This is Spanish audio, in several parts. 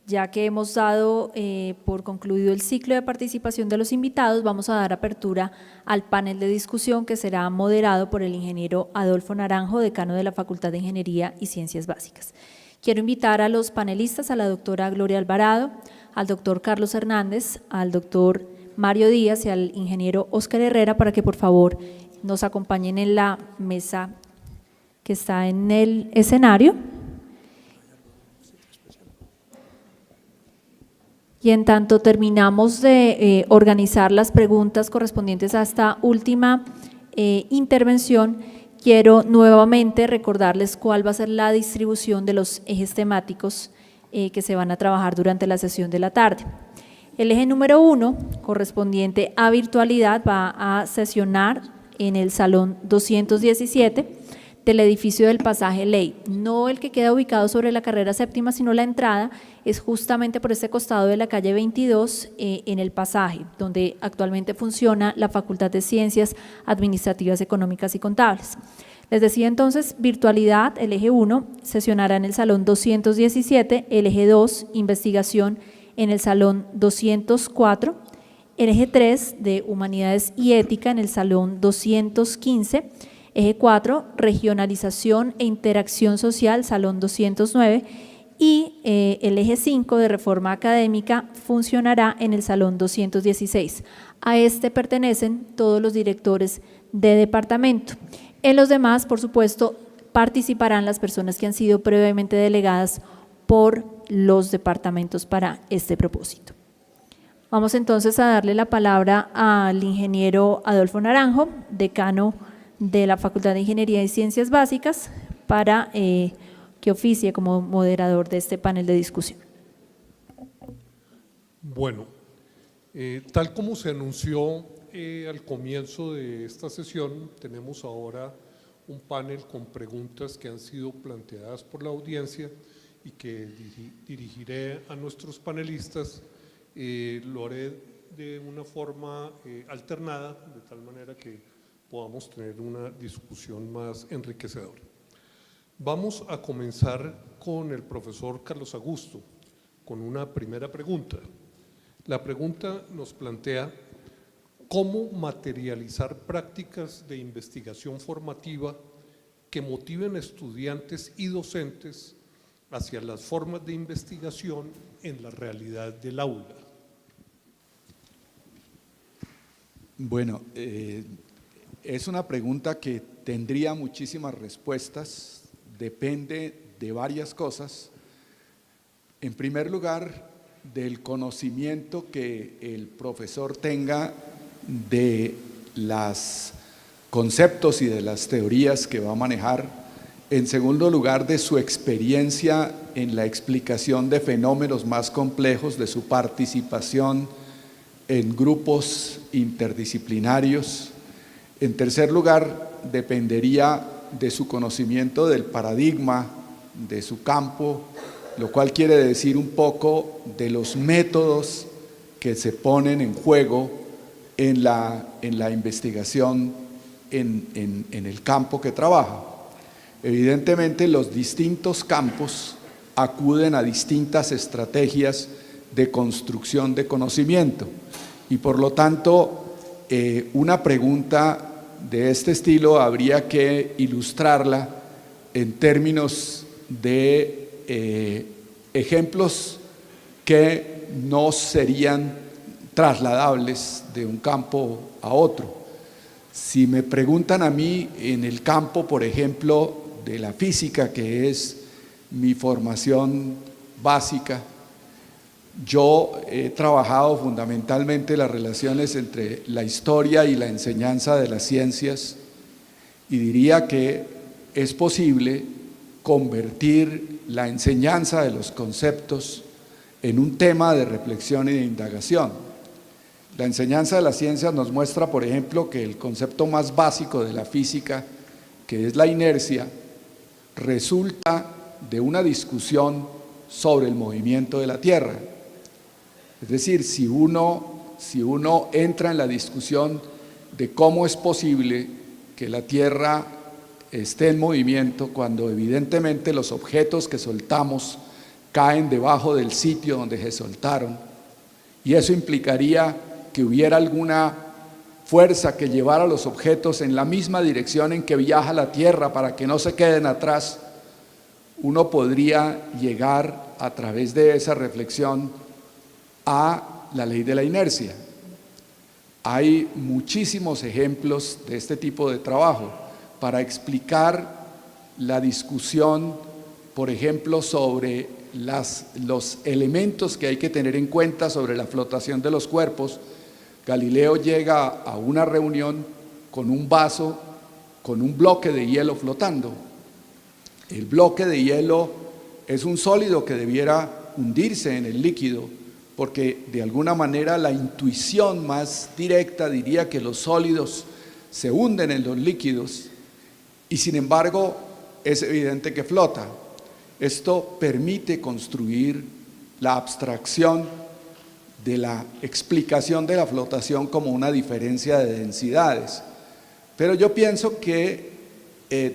Ya que hemos dado por concluido el ciclo de participación de los invitados, vamos a dar apertura al panel de discusión que será moderado por el ingeniero Adolfo Naranjo, decano de la Facultad de Ingeniería y Ciencias Básicas. Quiero invitar a los panelistas, a la doctora Gloria Alvarado, al doctor Carlos Hernández, al doctor Mario Díaz y al ingeniero Óscar Herrera para que por favor nos acompañen en la mesa que está en el escenario. Y en tanto terminamos de organizar las preguntas correspondientes a esta última intervención, quiero nuevamente recordarles cuál va a ser la distribución de los ejes temáticos que se van a trabajar durante la sesión de la tarde. El eje número 1, correspondiente a virtualidad, va a sesionar en el salón 217 del edificio del Pasaje Ley, no el que queda ubicado sobre la carrera séptima, sino la entrada es justamente por este costado de la calle 22 en el Pasaje, donde actualmente funciona la Facultad de Ciencias Administrativas, Económicas y Contables. Les decía entonces, virtualidad, el eje 1, sesionará en el salón 217, el eje 2, investigación, en el salón 204, el eje 3 de Humanidades y Ética en el salón 215, eje 4, regionalización e interacción social, salón 209, y el eje 5 de reforma académica funcionará en el salón 216. A este pertenecen todos los directores de departamento. En los demás, por supuesto, participarán las personas que han sido previamente delegadas por los departamentos para este propósito. Vamos entonces a darle la palabra al ingeniero Adolfo Naranjo, decano de la Facultad de Ingeniería y Ciencias Básicas, para que oficie como moderador de este panel de discusión. Bueno, tal como se anunció al comienzo de esta sesión, tenemos ahora un panel con preguntas que han sido planteadas por la audiencia y que dirigiré a nuestros panelistas. Lo haré de una forma alternada, de tal manera que podamos tener una discusión más enriquecedora. Vamos a comenzar con el profesor Carlos Augusto, con una primera pregunta. La pregunta nos plantea cómo materializar prácticas de investigación formativa que motiven a estudiantes y docentes hacia las formas de investigación en la realidad del aula. Bueno, es una pregunta que tendría muchísimas respuestas, depende de varias cosas. En primer lugar, del conocimiento que el profesor tenga de los conceptos y de las teorías que va a manejar. En segundo lugar, de su experiencia en la explicación de fenómenos más complejos, de su participación en grupos interdisciplinarios. En tercer lugar, dependería de su conocimiento del paradigma de su campo, lo cual quiere decir un poco de los métodos que se ponen en juego en la investigación en el campo que trabaja. Evidentemente, los distintos campos acuden a distintas estrategias de construcción de conocimiento y por lo tanto una pregunta de este estilo habría que ilustrarla en términos de ejemplos que no serían trasladables de un campo a otro. Si me preguntan a mí en el campo, por ejemplo, de la física, que es mi formación básica, yo he trabajado fundamentalmente las relaciones entre la historia y la enseñanza de las ciencias y diría que es posible convertir la enseñanza de los conceptos en un tema de reflexión y de indagación. La enseñanza de las ciencias nos muestra, por ejemplo, que el concepto más básico de la física, que es la inercia, resulta de una discusión sobre el movimiento de la Tierra. Es decir, si uno entra en la discusión de cómo es posible que la Tierra esté en movimiento cuando evidentemente los objetos que soltamos caen debajo del sitio donde se soltaron, y eso implicaría que hubiera alguna fuerza que llevara los objetos en la misma dirección en que viaja la Tierra para que no se queden atrás, uno podría llegar a través de esa reflexión a la ley de la inercia. Hay muchísimos ejemplos de este tipo de trabajo para explicar la discusión, por ejemplo, sobre los elementos que hay que tener en cuenta sobre la flotación de los cuerpos. Galileo llega a una reunión con un vaso, con un bloque de hielo flotando. El bloque de hielo es un sólido que debiera hundirse en el líquido, porque de alguna manera la intuición más directa diría que los sólidos se hunden en los líquidos, y sin embargo es evidente que flota. Esto permite construir la abstracción de la explicación de la flotación como una diferencia de densidades. Pero yo pienso que,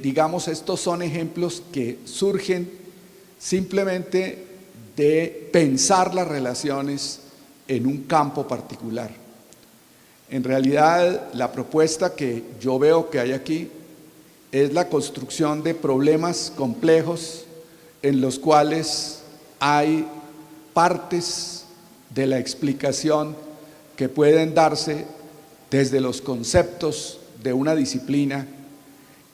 digamos, estos son ejemplos que surgen simplemente de pensar las relaciones en un campo particular. En realidad, la propuesta que yo veo que hay aquí es la construcción de problemas complejos en los cuales hay partes de la explicación que pueden darse desde los conceptos de una disciplina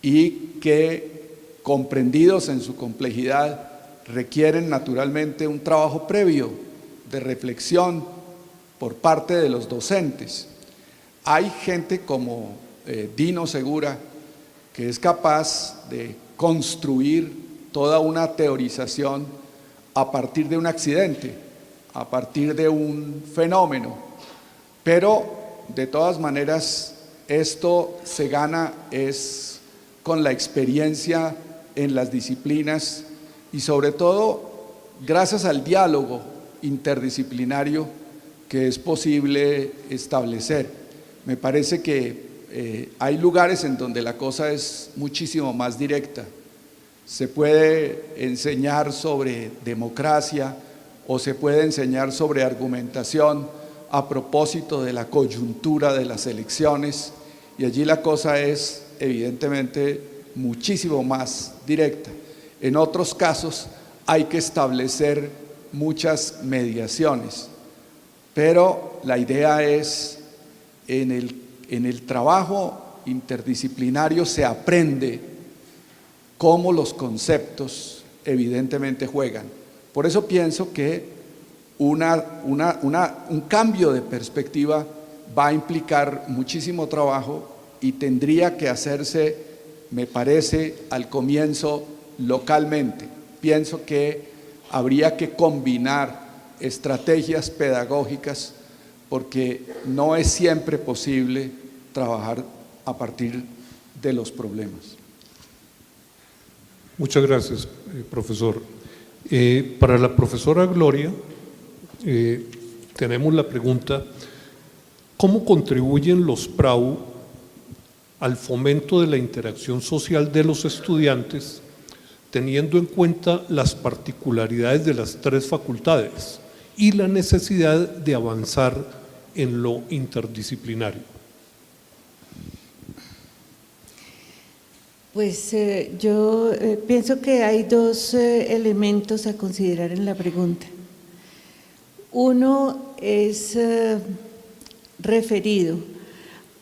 y que, comprendidos en su complejidad, requieren naturalmente un trabajo previo de reflexión por parte de los docentes. Hay gente como Dino Segura, que es capaz de construir toda una teorización a partir de un accidente, a partir de un fenómeno, pero de todas maneras esto se gana es con la experiencia en las disciplinas y sobre todo gracias al diálogo interdisciplinario que es posible establecer. Me parece que hay lugares en donde la cosa es muchísimo más directa. Se puede enseñar sobre democracia o se puede enseñar sobre argumentación a propósito de la coyuntura de las elecciones, y allí la cosa es evidentemente muchísimo más directa. En otros casos hay que establecer muchas mediaciones, pero la idea es en el trabajo interdisciplinario se aprende cómo los conceptos evidentemente juegan. Por eso pienso que un cambio de perspectiva va a implicar muchísimo trabajo y tendría que hacerse, me parece, al comienzo localmente. Pienso que habría que combinar estrategias pedagógicas porque no es siempre posible trabajar a partir de los problemas. Muchas gracias, profesor. Para la profesora Gloria, tenemos la pregunta: ¿cómo contribuyen los PRAU al fomento de la interacción social de los estudiantes, teniendo en cuenta las particularidades de las tres facultades y la necesidad de avanzar en lo interdisciplinario? Pues yo pienso que hay dos elementos a considerar en la pregunta. Uno es referido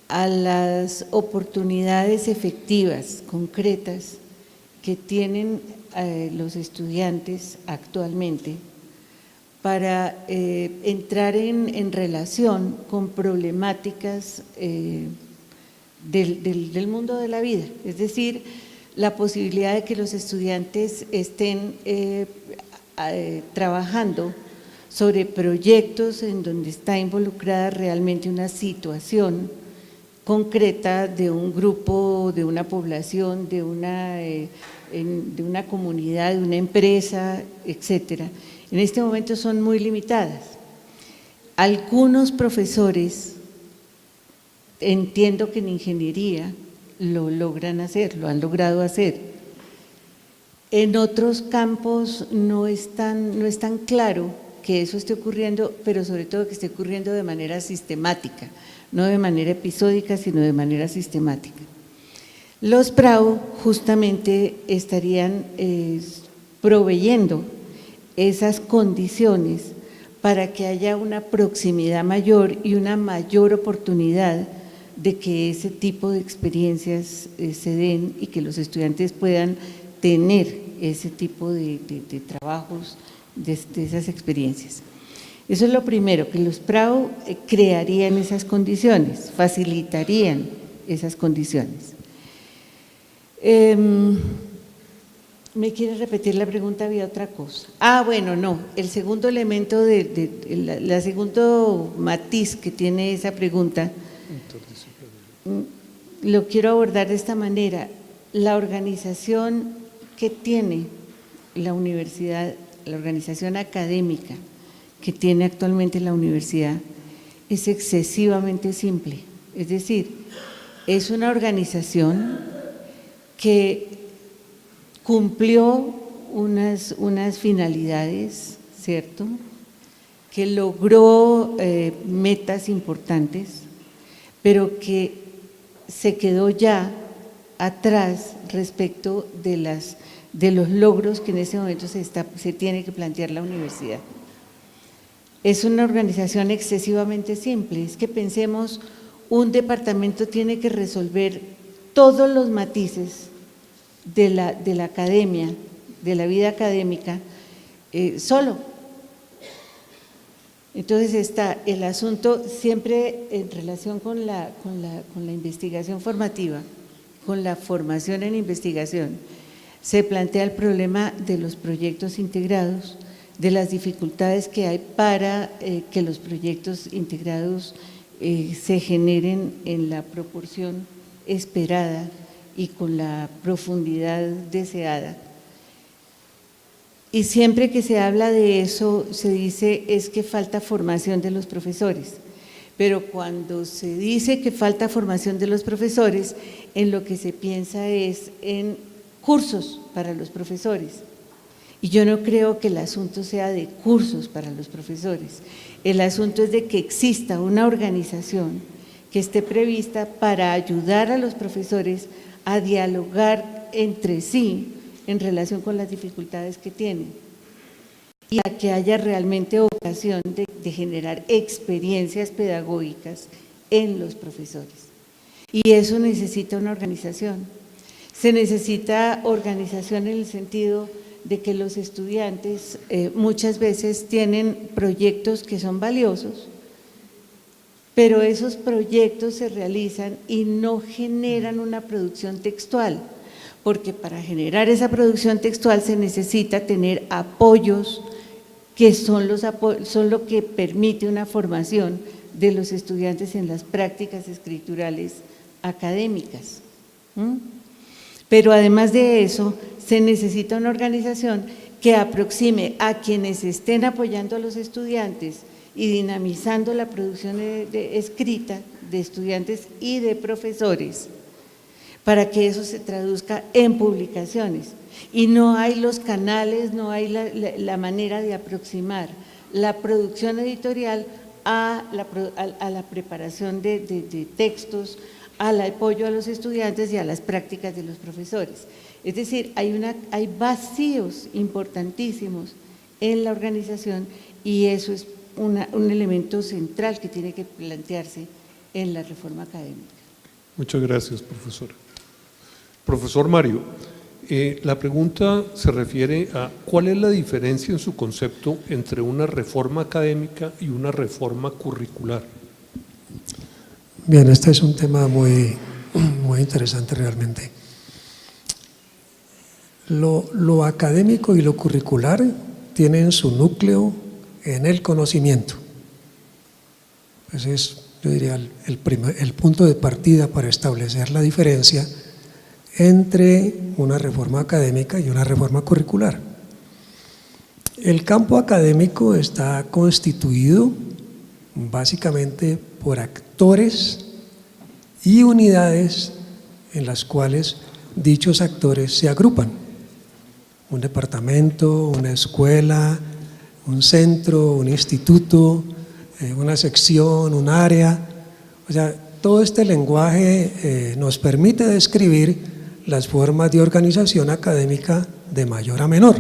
a las oportunidades efectivas, concretas, que tienen los estudiantes actualmente para entrar en relación con problemáticas del mundo de la vida, es decir, la posibilidad de que los estudiantes estén trabajando sobre proyectos en donde está involucrada realmente una situación concreta de un grupo, de una población, de una comunidad, de una empresa, etcétera. En este momento son muy limitadas. Algunos profesores, entiendo que en ingeniería lo logran hacer, lo han logrado hacer. En otros campos no es tan claro que eso esté ocurriendo, pero sobre todo que esté ocurriendo de manera sistemática, no de manera episódica, sino de manera sistemática. Los PRAU justamente estarían proveyendo esas condiciones para que haya una proximidad mayor y una mayor oportunidad de que ese tipo de experiencias se den y que los estudiantes puedan tener ese tipo de trabajos, de esas experiencias. Eso es lo primero, que los PRAU crearían esas condiciones, facilitarían esas condiciones. ¿Me quiere repetir la pregunta? Había otra cosa. Bueno, no, el segundo elemento, la segundo matiz que tiene esa pregunta, lo quiero abordar de esta manera. La organización que tiene la universidad, la organización académica que tiene actualmente la universidad es excesivamente simple, es decir, es una organización que cumplió unas finalidades, ¿cierto?, que logró metas importantes, pero que se quedó ya atrás respecto de los logros que en ese momento se tiene que plantear la universidad. Es una organización excesivamente simple, es que pensemos, un departamento tiene que resolver todos los matices de la academia, de la vida académica, solo. Entonces está el asunto siempre en relación con la investigación formativa, con la formación en investigación. Se plantea el problema de los proyectos integrados, de las dificultades que hay para que los proyectos integrados se generen en la proporción esperada y con la profundidad deseada. Y siempre que se habla de eso, se dice es que falta formación de los profesores. Pero cuando se dice que falta formación de los profesores, en lo que se piensa es en cursos para los profesores. Y yo no creo que el asunto sea de cursos para los profesores. El asunto es de que exista una organización que esté prevista para ayudar a los profesores a dialogar entre sí en relación con las dificultades que tienen y a que haya realmente ocasión de generar experiencias pedagógicas en los profesores. Y eso necesita una organización. Se necesita organización en el sentido de que los estudiantes muchas veces tienen proyectos que son valiosos, pero esos proyectos se realizan y no generan una producción textual, porque para generar esa producción textual se necesita tener apoyos que son lo que permite una formación de los estudiantes en las prácticas escriturales académicas. Pero además de eso, se necesita una organización que aproxime a quienes estén apoyando a los estudiantes y dinamizando la producción escrita de estudiantes y de profesores, para que eso se traduzca en publicaciones. Y no hay los canales, no hay la manera de aproximar la producción editorial a la preparación de textos, al apoyo a los estudiantes y a las prácticas de los profesores. Es decir, hay vacíos importantísimos en la organización y eso es un elemento central que tiene que plantearse en la reforma académica. Muchas gracias, profesor. Profesor Mario, la pregunta se refiere a ¿cuál es la diferencia en su concepto entre una reforma académica y una reforma curricular? Bien, este es un tema muy interesante realmente. Lo académico y lo curricular tienen su núcleo en el conocimiento. Ese es, yo diría, el punto de partida para establecer la diferencia entre una reforma académica y una reforma curricular. El campo académico está constituido básicamente por actores y unidades en las cuales dichos actores se agrupan. un departamento, una escuela, un centro, un instituto, una sección, un área. O sea, todo este lenguaje nos permite describir las formas de organización académica de mayor a menor.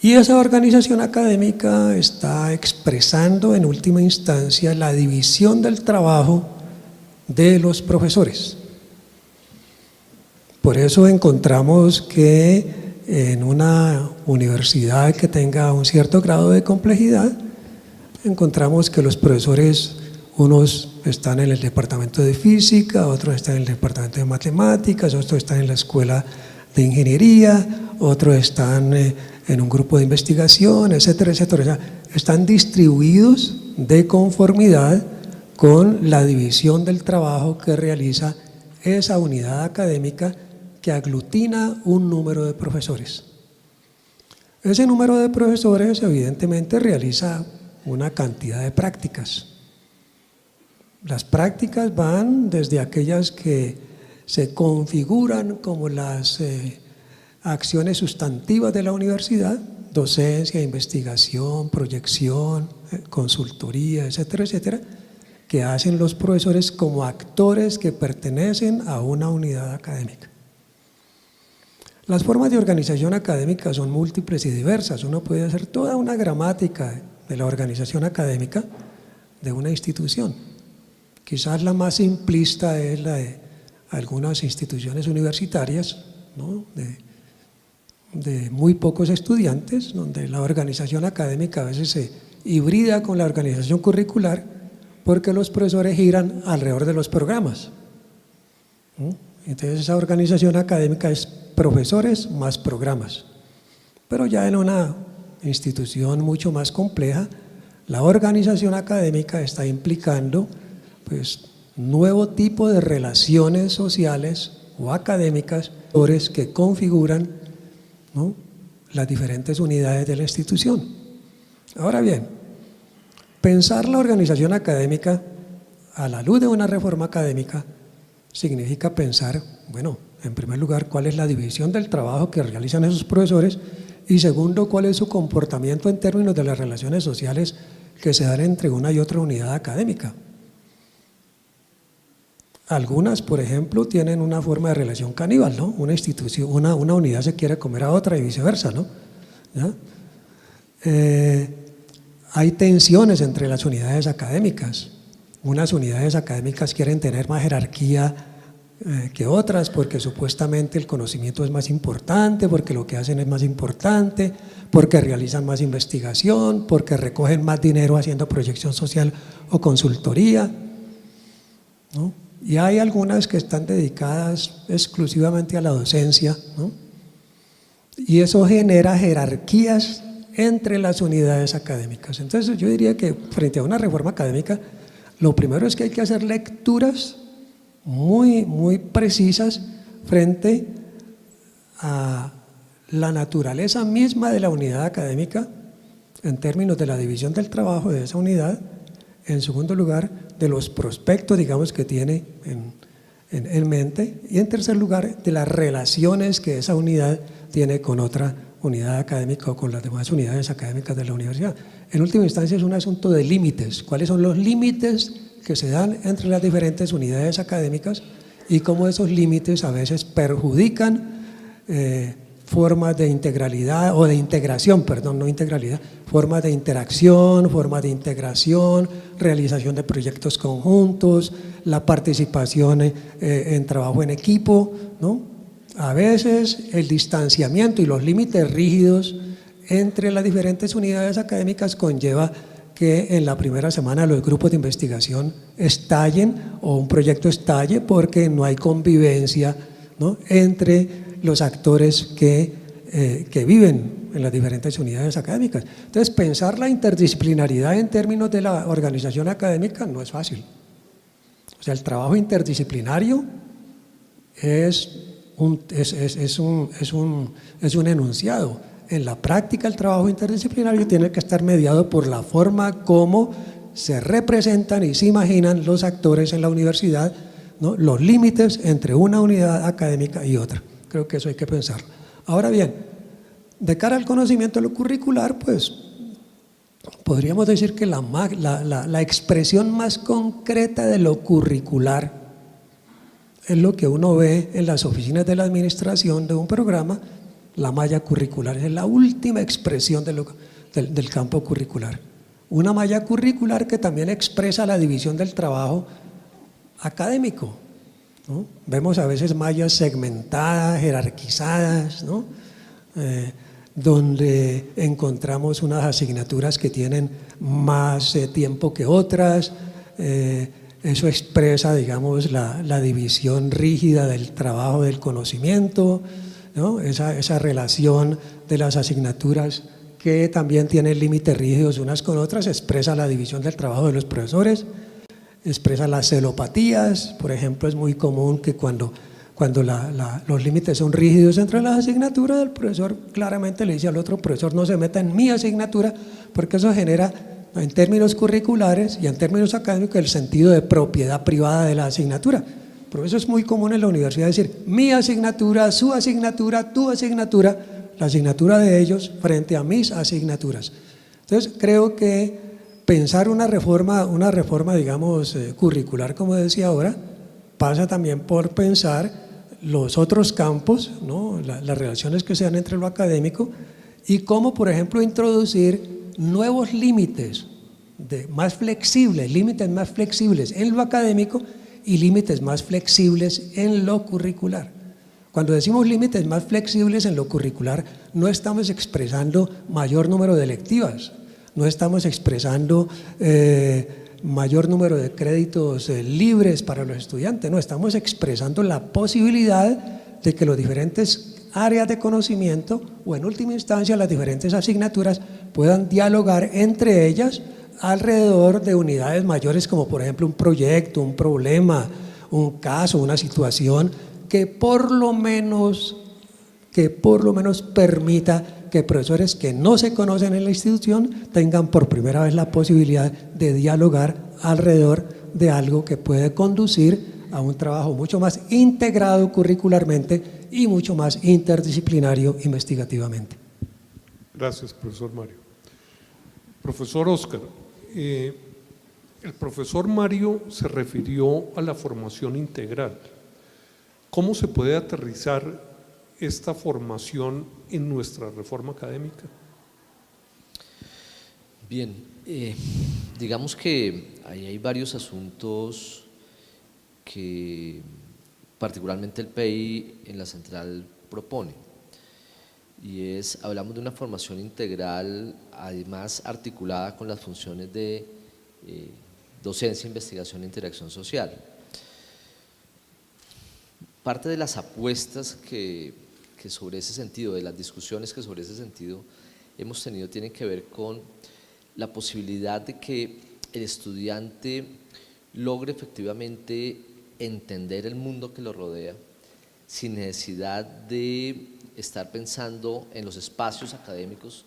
Y esa organización académica está expresando en última instancia la división del trabajo de los profesores. Por eso encontramos que en una universidad que tenga un cierto grado de complejidad, encontramos que los profesores, unos están en el departamento de física, otros están en el departamento de matemáticas, otros están en la escuela de ingeniería, otros están en un grupo de investigación, etcétera, etcétera. O sea, están distribuidos de conformidad con la división del trabajo que realiza esa unidad académica que aglutina un número de profesores. Ese número de profesores evidentemente realiza una cantidad de prácticas. Las prácticas van desde aquellas que se configuran como las acciones sustantivas de la universidad, docencia, investigación, proyección, consultoría, etcétera, etcétera, que hacen los profesores como actores que pertenecen a una unidad académica. Las formas de organización académica son múltiples y diversas. Uno puede hacer toda una gramática de la organización académica de una institución. Quizás la más simplista es la de algunas instituciones universitarias, ¿no? de muy pocos estudiantes, donde la organización académica a veces se hibrida con la organización curricular porque los profesores giran alrededor de los programas. Entonces esa organización académica es profesores más programas. Pero ya en una institución mucho más compleja, la organización académica está implicando pues nuevo tipo de relaciones sociales o académicas que configuran, ¿no?, las diferentes unidades de la institución. Ahora bien, pensar la organización académica a la luz de una reforma académica significa pensar, bueno, en primer lugar, cuál es la división del trabajo que realizan esos profesores y segundo, cuál es su comportamiento en términos de las relaciones sociales que se dan entre una y otra unidad académica. Algunas, por ejemplo, tienen una forma de relación caníbal, ¿no? Una institución, una unidad se quiere comer a otra y viceversa, ¿no? ¿Ya? Hay tensiones entre las unidades académicas. Unas unidades académicas quieren tener más jerarquía que otras porque supuestamente el conocimiento es más importante, porque lo que hacen es más importante, porque realizan más investigación, porque recogen más dinero haciendo proyección social o consultoría, ¿no? Y hay algunas que están dedicadas exclusivamente a la docencia, ¿no? Y eso genera jerarquías entre las unidades académicas. Entonces yo diría que frente a una reforma académica, lo primero es que hay que hacer lecturas muy precisas frente a la naturaleza misma de la unidad académica en términos de la división del trabajo de esa unidad, en segundo lugar de los prospectos, digamos, que tiene en mente, y en tercer lugar de las relaciones que esa unidad tiene con otra unidad académica o con las demás unidades académicas de la universidad. En última instancia es un asunto de límites. ¿Cuáles son los límites que se dan entre las diferentes unidades académicas y cómo esos límites a veces perjudican formas de integralidad o de integración, perdón, no integralidad, formas de interacción, formas de integración, realización de proyectos conjuntos, la participación en trabajo en equipo, ¿no? A veces el distanciamiento y los límites rígidos entre las diferentes unidades académicas conlleva que en la primera semana los grupos de investigación estallen o un proyecto estalle porque no hay convivencia, ¿no?, entre los actores que viven en las diferentes unidades académicas. Entonces, pensar la interdisciplinaridad en términos de la organización académica no es fácil. O sea, el trabajo interdisciplinario es un enunciado. En la práctica, el trabajo interdisciplinario tiene que estar mediado por la forma como se representan y se imaginan los actores en la universidad, ¿no?, los límites entre una unidad académica y otra. Creo que eso hay que pensarlo. Ahora bien, de cara al conocimiento de lo curricular, pues podríamos decir que la expresión más concreta de lo curricular es lo que uno ve en las oficinas de la administración de un programa. La malla curricular es la última expresión del campo curricular. Una malla curricular que también expresa la división del trabajo académico, ¿no? Vemos a veces mallas segmentadas, jerarquizadas, ¿no? Donde encontramos unas asignaturas que tienen más tiempo que otras. Eso expresa, digamos, la división rígida del trabajo del conocimiento, ¿no? Esa relación de las asignaturas que también tienen límites rígidos unas con otras, expresa la división del trabajo de los profesores, expresa las celopatías. Por ejemplo, es muy común que cuando los límites son rígidos entre las asignaturas, el profesor claramente le dice al otro profesor: no se meta en mi asignatura, porque eso genera, en términos curriculares y en términos académicos, el sentido de propiedad privada de la asignatura. Por eso es muy común en la universidad decir mi asignatura, su asignatura, tu asignatura, la asignatura de ellos frente a mis asignaturas. Entonces, creo que pensar una reforma, digamos, curricular, como decía ahora, pasa también por pensar los otros campos, ¿no? Las relaciones que se dan entre lo académico y cómo, por ejemplo, introducir nuevos límites más flexibles, límites más flexibles en lo académico y límites más flexibles en lo curricular. Cuando decimos límites más flexibles en lo curricular, no estamos expresando mayor número de electivas, no estamos expresando mayor número de créditos libres para los estudiantes, no, estamos expresando la posibilidad de que los diferentes áreas de conocimiento o en última instancia las diferentes asignaturas puedan dialogar entre ellas alrededor de unidades mayores, como por ejemplo un proyecto, un problema, un caso, una situación que por lo menos permita que profesores que no se conocen en la institución tengan por primera vez la posibilidad de dialogar alrededor de algo que puede conducir a un trabajo mucho más integrado curricularmente y mucho más interdisciplinario investigativamente. Gracias, profesor Mario. Profesor Óscar, el profesor Mario se refirió a la formación integral. ¿Cómo se puede aterrizar esta formación en nuestra reforma académica? Bien, digamos que ahí hay varios asuntos que particularmente el PEI en la central propone, y hablamos de una formación integral, además articulada con las funciones de docencia, investigación e interacción social. Parte de las apuestas que sobre ese sentido, de las discusiones que sobre ese sentido hemos tenido, tienen que ver con la posibilidad de que el estudiante logre efectivamente entender el mundo que lo rodea sin necesidad de estar pensando en los espacios académicos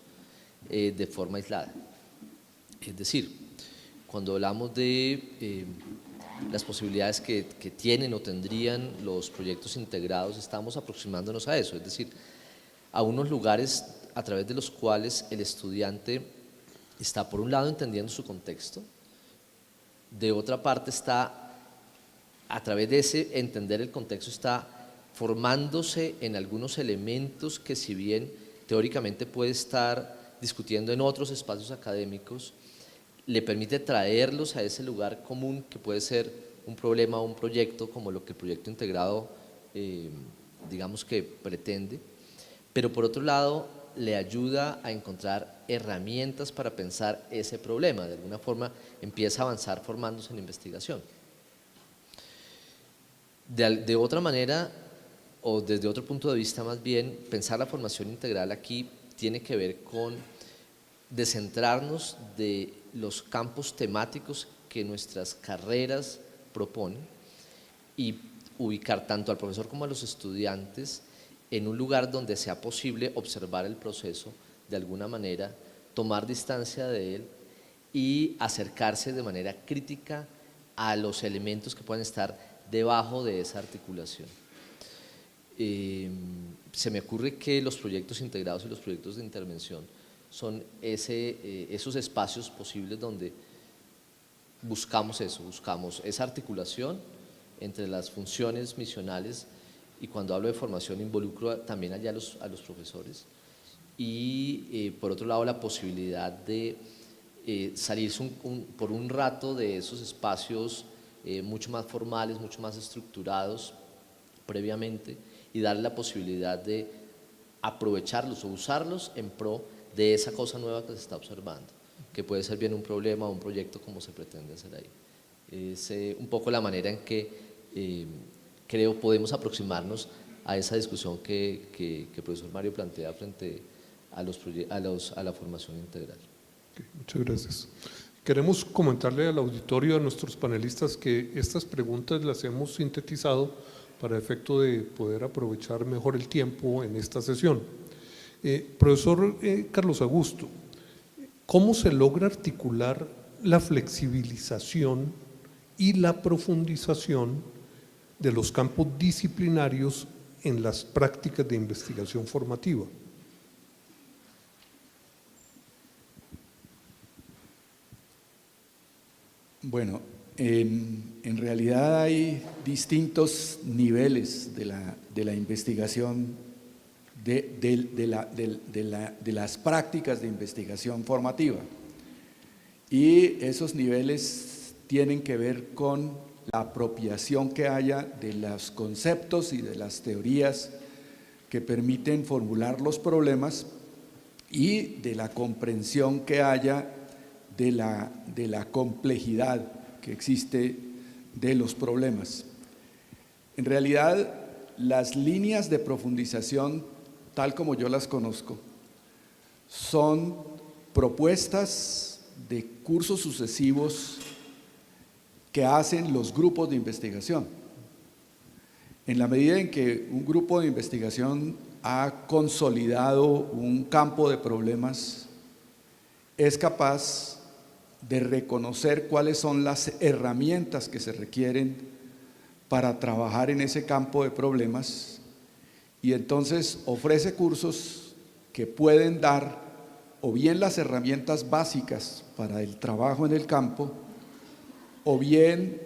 de forma aislada. Es decir, cuando hablamos de las posibilidades que tienen o tendrían los proyectos integrados, estamos aproximándonos a eso, es decir, a unos lugares a través de los cuales el estudiante está, por un lado, entendiendo su contexto, de otra parte está, a través de ese entender el contexto, está formándose en algunos elementos que, si bien teóricamente puede estar discutiendo en otros espacios académicos, le permite traerlos a ese lugar común que puede ser un problema o un proyecto, como lo que el proyecto integrado digamos que pretende, pero por otro lado le ayuda a encontrar herramientas para pensar ese problema, de alguna forma empieza a avanzar formándose en investigación. De otra manera, o desde otro punto de vista más bien, pensar la formación integral aquí tiene que ver con descentrarnos de los campos temáticos que nuestras carreras proponen y ubicar tanto al profesor como a los estudiantes en un lugar donde sea posible observar el proceso de alguna manera, tomar distancia de él y acercarse de manera crítica a los elementos que pueden estar debajo de esa articulación. se me ocurre que los proyectos integrados y los proyectos de intervención son esos espacios posibles donde buscamos esa articulación entre las funciones misionales, y cuando hablo de formación involucro también allá a los profesores, y por otro lado la posibilidad de salirse por un rato de esos espacios mucho más formales, mucho más estructurados previamente, y darle la posibilidad de aprovecharlos o usarlos en pro de esa cosa nueva que se está observando, que puede ser bien un problema o un proyecto como se pretende hacer ahí. Es un poco la manera en que creo podemos aproximarnos a esa discusión que el profesor Mario plantea frente a la formación integral. Ok, muchas gracias. Queremos comentarle al auditorio, a nuestros panelistas, que estas preguntas las hemos sintetizado para efecto de poder aprovechar mejor el tiempo en esta sesión. Profesor Carlos Augusto, ¿cómo se logra articular la flexibilización y la profundización de los campos disciplinarios en las prácticas de investigación formativa? Bueno, en realidad hay distintos niveles de la investigación, de las prácticas de investigación formativa, y esos niveles tienen que ver con la apropiación que haya de los conceptos y de las teorías que permiten formular los problemas, y de la comprensión que haya de la complejidad que existe de los problemas. En realidad, las líneas de profundización, tal como yo las conozco, son propuestas de cursos sucesivos que hacen los grupos de investigación. En la medida en que un grupo de investigación ha consolidado un campo de problemas, es capaz de reconocer cuáles son las herramientas que se requieren para trabajar en ese campo de problemas, y entonces ofrece cursos que pueden dar o bien las herramientas básicas para el trabajo en el campo, o bien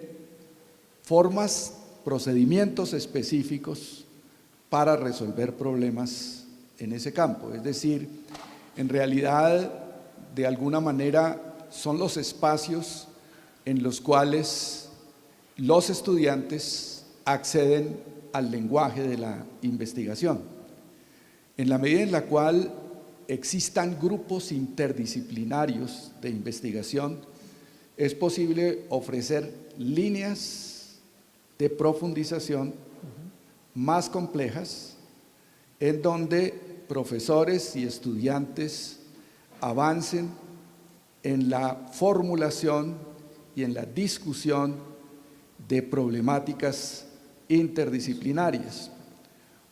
formas, procedimientos específicos para resolver problemas en ese campo. Es decir, en realidad, de alguna manera, son los espacios en los cuales los estudiantes acceden al lenguaje de la investigación. En la medida en la cual existan grupos interdisciplinarios de investigación, es posible ofrecer líneas de profundización más complejas, en donde profesores y estudiantes avancen en la formulación y en la discusión de problemáticas interdisciplinarias.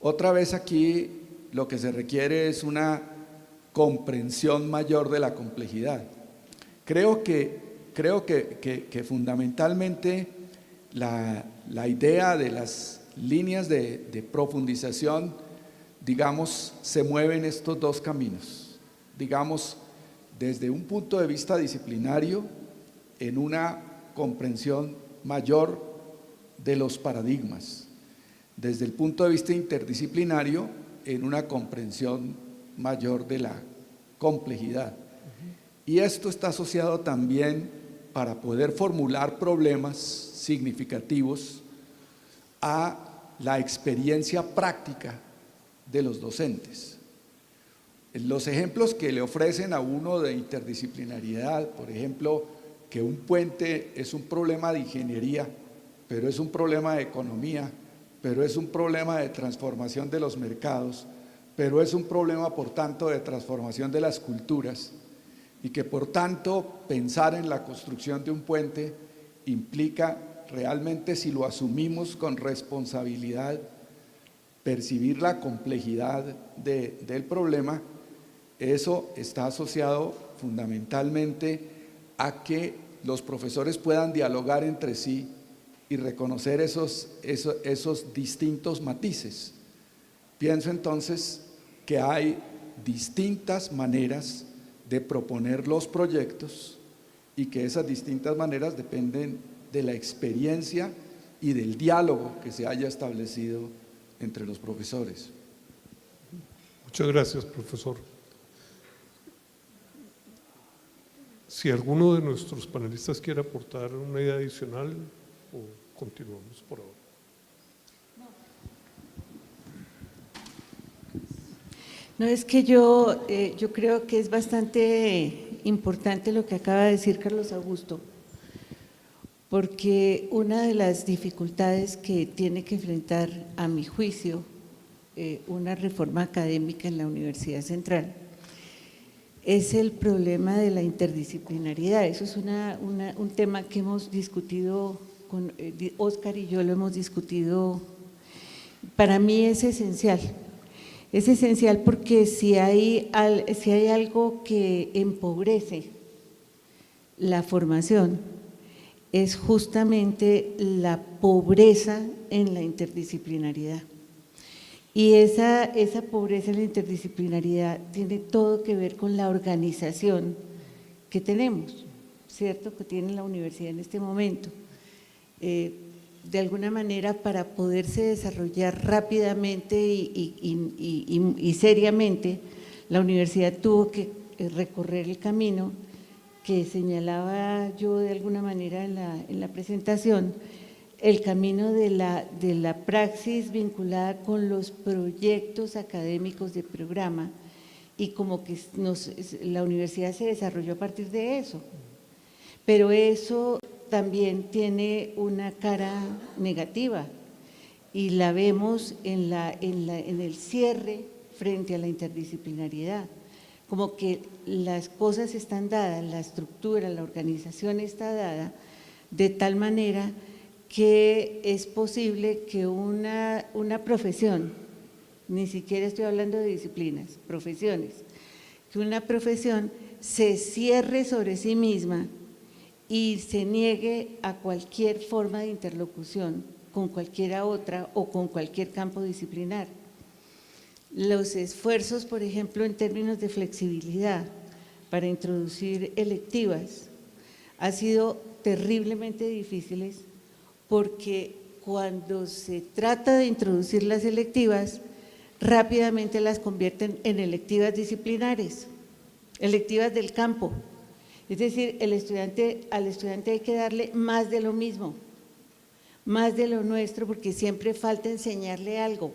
Otra vez aquí lo que se requiere es una comprensión mayor de la complejidad. Creo que fundamentalmente la idea de las líneas de profundización, digamos, se mueve en estos dos caminos. Digamos, desde un punto de vista disciplinario, en una comprensión mayor de los paradigmas. Desde el punto de vista interdisciplinario, en una comprensión mayor de la complejidad. Y esto está asociado también, para poder formular problemas significativos, a la experiencia práctica de los docentes. Los ejemplos que le ofrecen a uno de interdisciplinariedad, por ejemplo, que un puente es un problema de ingeniería, pero es un problema de economía, pero es un problema de transformación de los mercados, pero es un problema, por tanto, de transformación de las culturas, y que, por tanto, pensar en la construcción de un puente implica realmente, si lo asumimos con responsabilidad, percibir la complejidad del problema. Eso está asociado fundamentalmente a que los profesores puedan dialogar entre sí y reconocer esos distintos matices Pienso entonces que hay distintas maneras de proponer los proyectos y que esas distintas maneras dependen de la experiencia y del diálogo que se haya establecido entre los profesores. Muchas gracias, profesor. Si alguno de nuestros panelistas quiere aportar una idea adicional, o continuamos por ahora. No, es que yo creo que es bastante importante lo que acaba de decir Carlos Augusto, porque una de las dificultades que tiene que enfrentar, a mi juicio, una reforma académica en la Universidad Central es el problema de la interdisciplinariedad. Eso es un tema que hemos discutido, con Óscar y yo lo hemos discutido. Para mí es esencial porque si hay algo que empobrece la formación, es justamente la pobreza en la interdisciplinariedad. Y esa pobreza en la interdisciplinariedad tiene todo que ver con la organización que tenemos, ¿cierto?, que tiene la universidad en este momento. De alguna manera, para poderse desarrollar rápidamente y seriamente, la universidad tuvo que recorrer el camino que señalaba yo de alguna manera en la presentación, el camino de la praxis vinculada con los proyectos académicos de programa, y como que la universidad se desarrolló a partir de eso. Pero eso también tiene una cara negativa y la vemos en el cierre frente a la interdisciplinariedad, como que las cosas están dadas, la estructura, la organización está dada de tal manera que es posible que una profesión, ni siquiera estoy hablando de disciplinas, profesiones, que una profesión se cierre sobre sí misma y se niegue a cualquier forma de interlocución con cualquiera otra o con cualquier campo disciplinar. Los esfuerzos, por ejemplo, en términos de flexibilidad para introducir electivas han sido terriblemente difíciles, porque cuando se trata de introducir las electivas, rápidamente las convierten en electivas disciplinares, electivas del campo. Es decir, al estudiante hay que darle más de lo mismo, más de lo nuestro, porque siempre falta enseñarle algo.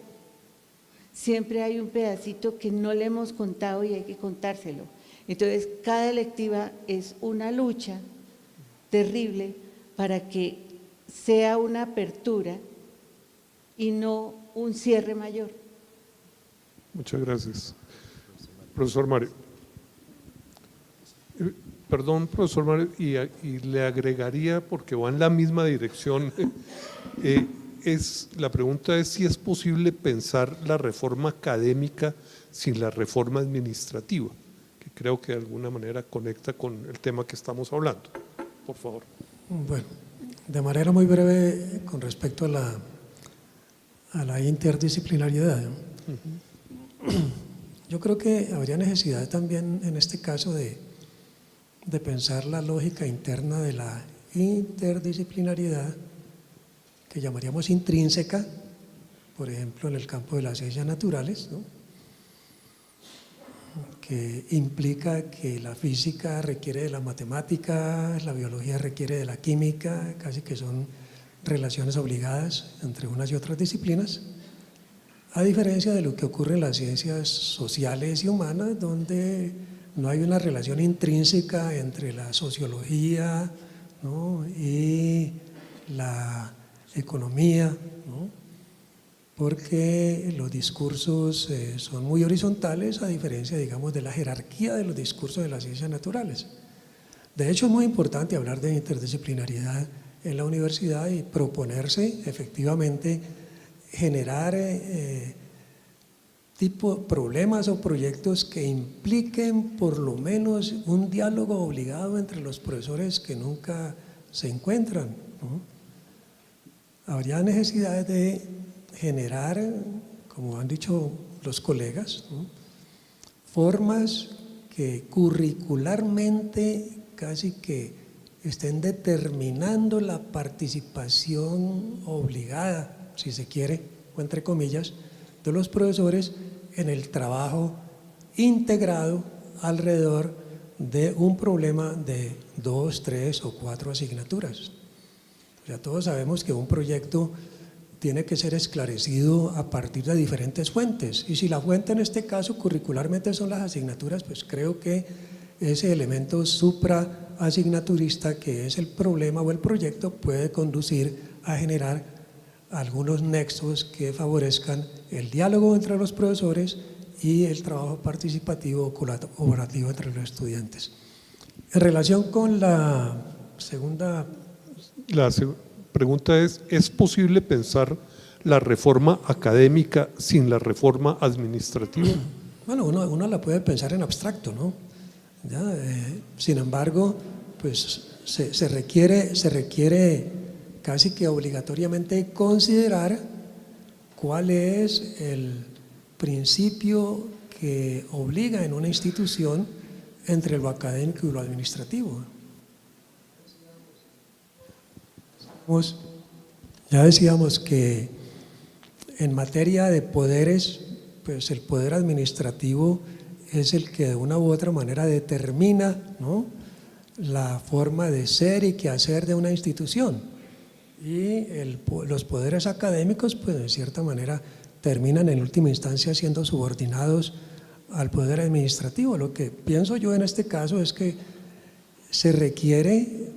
Siempre hay un pedacito que no le hemos contado y hay que contárselo. Entonces, cada electiva es una lucha terrible para que sea una apertura y no un cierre mayor. Muchas gracias. Profesor Mario. Perdón, profesor Mario, y le agregaría, porque va en la misma dirección, la pregunta es si es posible pensar la reforma académica sin la reforma administrativa, que creo que de alguna manera conecta con el tema que estamos hablando. Por favor. Bueno, de manera muy breve con respecto a la interdisciplinariedad. Yo creo que habría necesidad también en este caso de pensar la lógica interna de la interdisciplinariedad, que llamaríamos intrínseca, por ejemplo en el campo de las ciencias naturales, ¿no?, que implica que la física requiere de la matemática, la biología requiere de la química, casi que son relaciones obligadas entre unas y otras disciplinas, a diferencia de lo que ocurre en las ciencias sociales y humanas, donde no hay una relación intrínseca entre la sociología, ¿no?, y la economía, ¿no?, porque los discursos son muy horizontales, a diferencia, digamos, de la jerarquía de los discursos de las ciencias naturales. De hecho, es muy importante hablar de interdisciplinariedad en la universidad y proponerse efectivamente generar problemas o proyectos que impliquen por lo menos un diálogo obligado entre los profesores que nunca se encuentran, ¿no? Habría necesidad de generar, como han dicho los colegas, ¿no? Formas que curricularmente casi que estén determinando la participación obligada, si se quiere, o entre comillas, de los profesores en el trabajo integrado alrededor de un problema de 2, 3 o 4 asignaturas. O sea, todos sabemos que un proyecto tiene que ser esclarecido a partir de diferentes fuentes, y si la fuente en este caso curricularmente son las asignaturas, pues creo que ese elemento supraasignaturista que es el problema o el proyecto puede conducir a generar algunos nexos que favorezcan el diálogo entre los profesores y el trabajo participativo o colaborativo entre los estudiantes. En relación con la segunda… La pregunta es posible pensar la reforma académica sin la reforma administrativa? Bueno, uno la puede pensar en abstracto, ¿no? ¿Ya? Sin embargo, pues se requiere casi que obligatoriamente considerar cuál es el principio que obliga en una institución entre lo académico y lo administrativo. Ya decíamos que en materia de poderes, pues el poder administrativo es el que de una u otra manera determina, ¿no?, la forma de ser y quehacer de una institución. Y los poderes académicos, pues de cierta manera, terminan en última instancia siendo subordinados al poder administrativo. Lo que pienso yo en este caso es que se requiere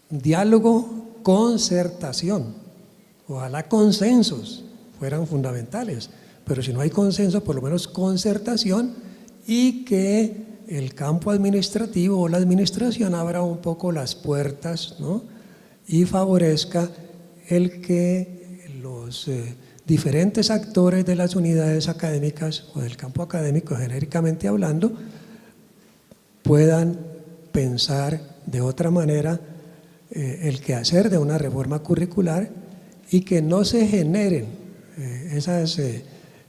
diálogo, concertación, ojalá consensos fueran fundamentales, pero si no hay consenso, por lo menos concertación, y que el campo administrativo o la administración abra un poco las puertas, ¿no?, y favorezca el que los diferentes actores de las unidades académicas o del campo académico, genéricamente hablando, puedan pensar de otra manera el quehacer de una reforma curricular y que no se generen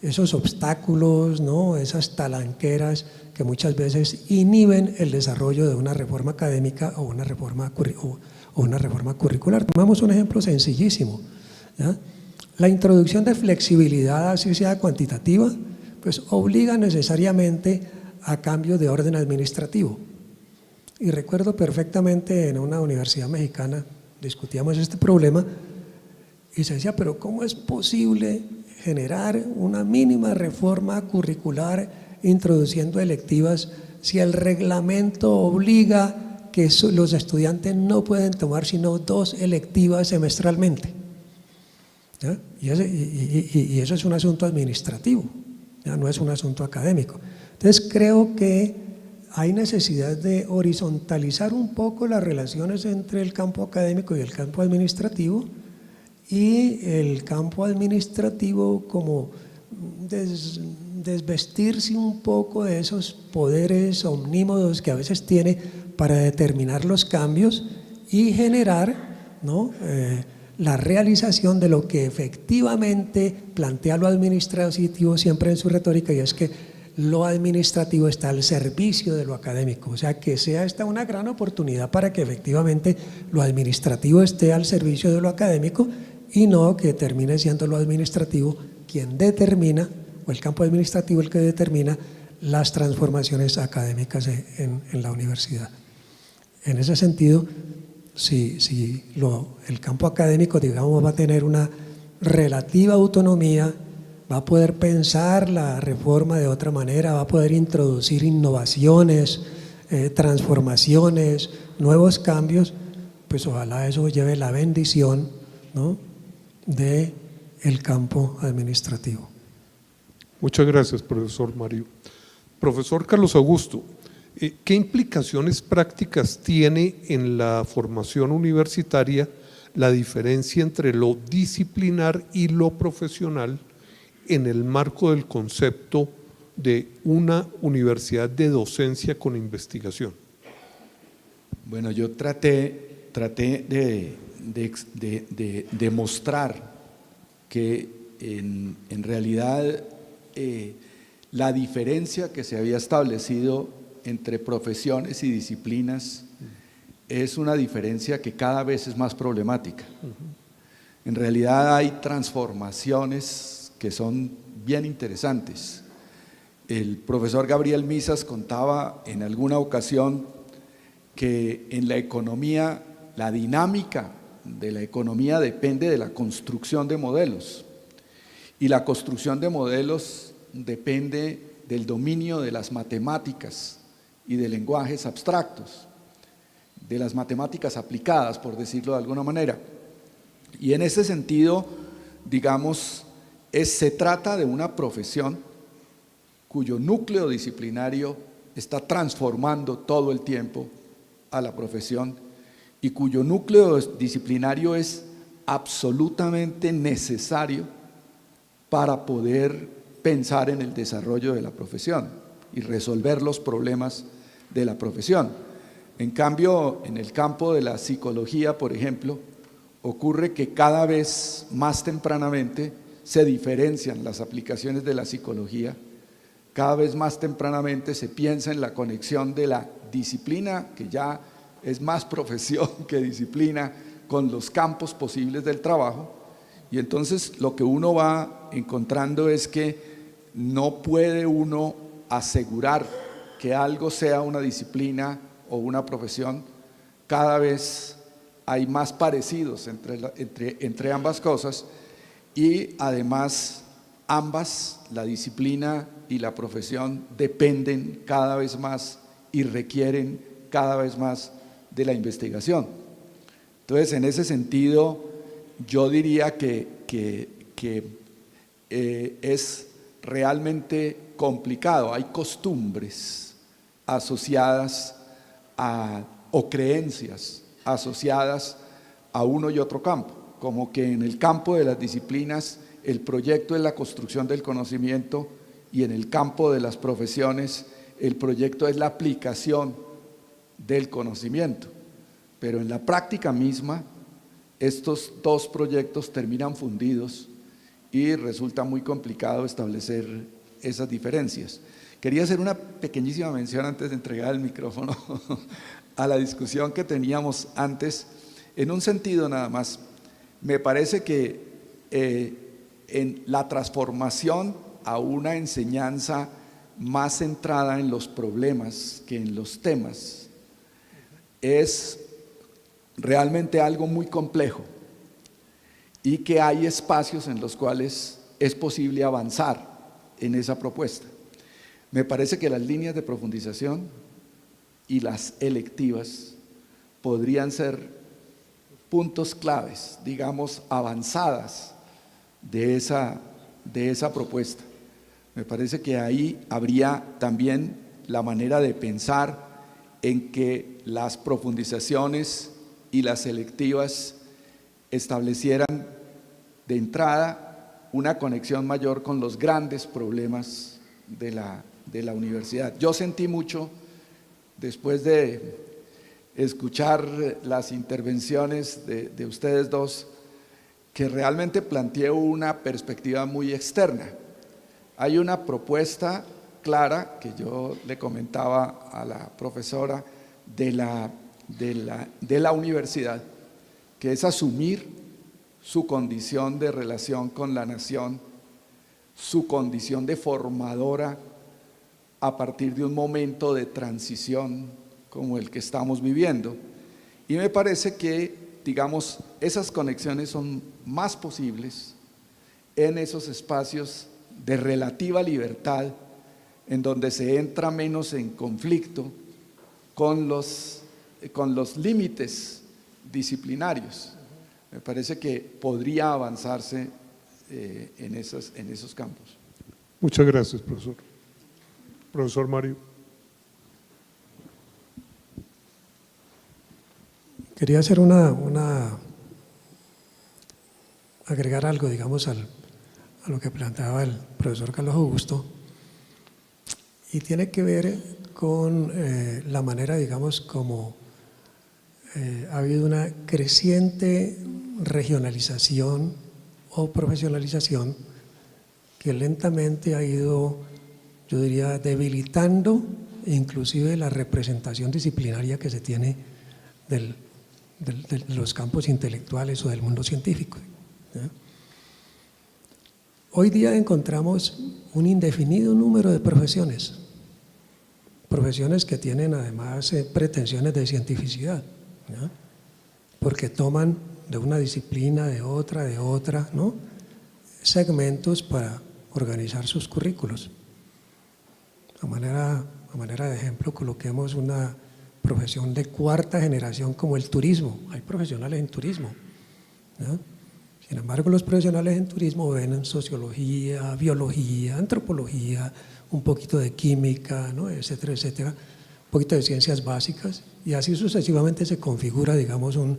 esos obstáculos, ¿no?, esas talanqueras que muchas veces inhiben el desarrollo de una reforma académica o una reforma curricular. Tomamos un ejemplo sencillísimo, ¿ya? La introducción de flexibilidad, así sea cuantitativa, pues obliga necesariamente a cambios de orden administrativo. Y recuerdo perfectamente en una universidad mexicana discutíamos este problema y se decía, pero ¿cómo es posible generar una mínima reforma curricular introduciendo electivas si el reglamento obliga que los estudiantes no pueden tomar sino 2 electivas semestralmente? ¿Ya? Y eso es un asunto administrativo, ¿ya? No es un asunto académico. Entonces creo que hay necesidad de horizontalizar un poco las relaciones entre el campo académico y el campo administrativo, y el campo administrativo como desvestirse un poco de esos poderes omnímodos que a veces tiene para determinar los cambios y generar, ¿no?, la realización de lo que efectivamente plantea lo administrativo siempre en su retórica, y es que lo administrativo está al servicio de lo académico. O sea, que sea esta una gran oportunidad para que efectivamente lo administrativo esté al servicio de lo académico y no que termine siendo lo administrativo quien determina, o el campo administrativo el que determina las transformaciones académicas en la universidad. En ese sentido, si el campo académico, digamos, va a tener una relativa autonomía, va a poder pensar la reforma de otra manera, va a poder introducir innovaciones, transformaciones, nuevos cambios, pues ojalá eso lleve la bendición, ¿no?, del campo administrativo. Muchas gracias, profesor Mario. Profesor Carlos Augusto, ¿qué implicaciones prácticas tiene en la formación universitaria la diferencia entre lo disciplinar y lo profesional en el marco del concepto de una universidad de docencia con investigación? Bueno, yo traté de demostrar que en realidad la diferencia que se había establecido entre profesiones y disciplinas es una diferencia que cada vez es más problemática. En realidad hay transformaciones que son bien interesantes. El profesor Gabriel Misas contaba en alguna ocasión que en la economía, la dinámica de la economía depende de la construcción de modelos, y la construcción de modelos depende del dominio de las matemáticas y de lenguajes abstractos, de las matemáticas aplicadas, por decirlo de alguna manera. Y en ese sentido, digamos, se trata de una profesión cuyo núcleo disciplinario está transformando todo el tiempo a la profesión y cuyo núcleo disciplinario es absolutamente necesario para poder pensar en el desarrollo de la profesión y resolver los problemas de la profesión. En cambio, en el campo de la psicología, por ejemplo, ocurre que cada vez más tempranamente se diferencian las aplicaciones de la psicología, cada vez más tempranamente se piensa en la conexión de la disciplina, que ya es más profesión que disciplina, con los campos posibles del trabajo, y entonces lo que uno va encontrando es que no puede uno asegurar que algo sea una disciplina o una profesión. Cada vez hay más parecidos entre ambas cosas, y además ambas, la disciplina y la profesión, dependen cada vez más y requieren cada vez más de la investigación. Entonces, en ese sentido, yo diría que es realmente complicado. Hay costumbres asociadas o creencias asociadas a uno y otro campo, como que en el campo de las disciplinas el proyecto es la construcción del conocimiento, y en el campo de las profesiones el proyecto es la aplicación del conocimiento. Pero en la práctica misma estos dos proyectos terminan fundidos y resulta muy complicado establecer esas diferencias. Quería hacer una pequeñísima mención antes de entregar el micrófono a la discusión que teníamos antes, en un sentido nada más. Me parece que en la transformación a una enseñanza más centrada en los problemas que en los temas es realmente algo muy complejo, y que hay espacios en los cuales es posible avanzar en esa propuesta. Me parece que las líneas de profundización y las electivas podrían ser puntos claves, digamos, avanzadas de esa propuesta. Me parece que ahí habría también la manera de pensar en que las profundizaciones y las selectivas establecieran de entrada una conexión mayor con los grandes problemas de la universidad. Yo sentí mucho, después de escuchar las intervenciones de ustedes dos, que realmente planteó una perspectiva muy externa. Hay una propuesta clara que yo le comentaba a la profesora de la universidad, que es asumir su condición de relación con la nación, su condición de formadora a partir de un momento de transición como el que estamos viviendo. Y me parece que, digamos, esas conexiones son más posibles en esos espacios de relativa libertad, en donde se entra menos en conflicto con los límites disciplinarios. Me parece que podría avanzarse en esos campos. Muchas gracias, profesor. Profesor Mario. Quería hacer agregar algo, digamos, a lo que planteaba el profesor Carlos Augusto, y tiene que ver con la manera, digamos, como ha habido una creciente regionalización o profesionalización que lentamente ha ido, yo diría, debilitando inclusive la representación disciplinaria que se tiene de los campos intelectuales o del mundo científico, ¿ya? Hoy día encontramos un indefinido número de profesiones que tienen además pretensiones de cientificidad, ¿ya? Porque toman de una disciplina, de otra, ¿no?, segmentos para organizar sus currículos. A manera de ejemplo, coloquemos una profesión de cuarta generación como el turismo. Hay profesionales en turismo, ¿no? Sin embargo, los profesionales en turismo ven en sociología, biología, antropología, un poquito de química, ¿no?, etcétera, etcétera, un poquito de ciencias básicas, y así sucesivamente se configura, digamos, un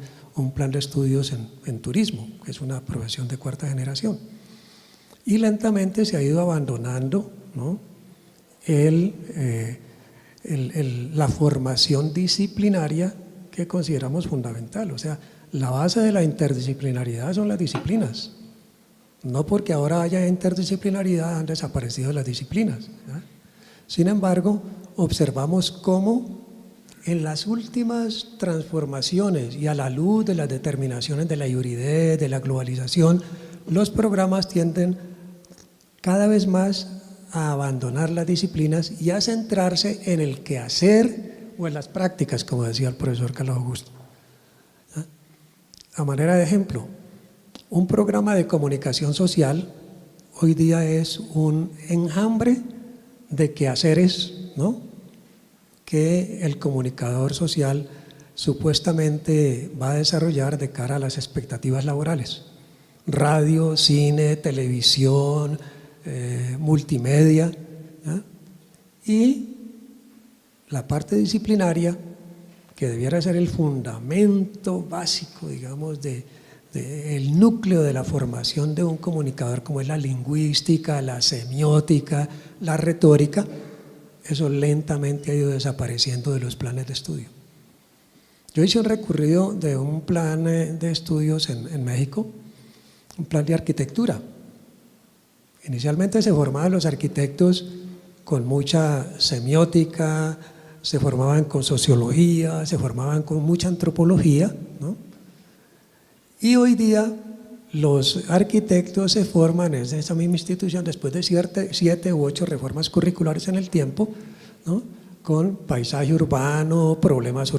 plan de estudios en turismo, que es una profesión de cuarta generación. Y lentamente se ha ido abandonando, ¿no?, la formación disciplinaria que consideramos fundamental. O sea, la base de la interdisciplinaridad son las disciplinas. No porque ahora haya interdisciplinaridad han desaparecido las disciplinas, ¿ya? Sin embargo, observamos cómo en las últimas transformaciones y a la luz de las determinaciones de la hibridez, de la globalización, los programas tienden cada vez más a abandonar las disciplinas y a centrarse en el quehacer o en las prácticas, como decía el profesor Carlos Augusto. A manera de ejemplo, un programa de comunicación social hoy día es un enjambre de quehaceres, ¿no?, que el comunicador social supuestamente va a desarrollar de cara a las expectativas laborales. Radio, cine, televisión, multimedia, ¿ya? Y la parte disciplinaria, que debiera ser el fundamento básico, digamos, el núcleo de la formación de un comunicador, como es la lingüística, la semiótica, la retórica, eso lentamente ha ido desapareciendo de los planes de estudio. Yo hice un recorrido de un plan de estudios en México, un plan de arquitectura. Inicialmente se formaban los arquitectos con mucha semiótica, se formaban con sociología, se formaban con mucha antropología, ¿no? Y hoy día los arquitectos se forman en esa misma institución después de 7 u 8 reformas curriculares en el tiempo, ¿no?, con paisaje urbano, problemas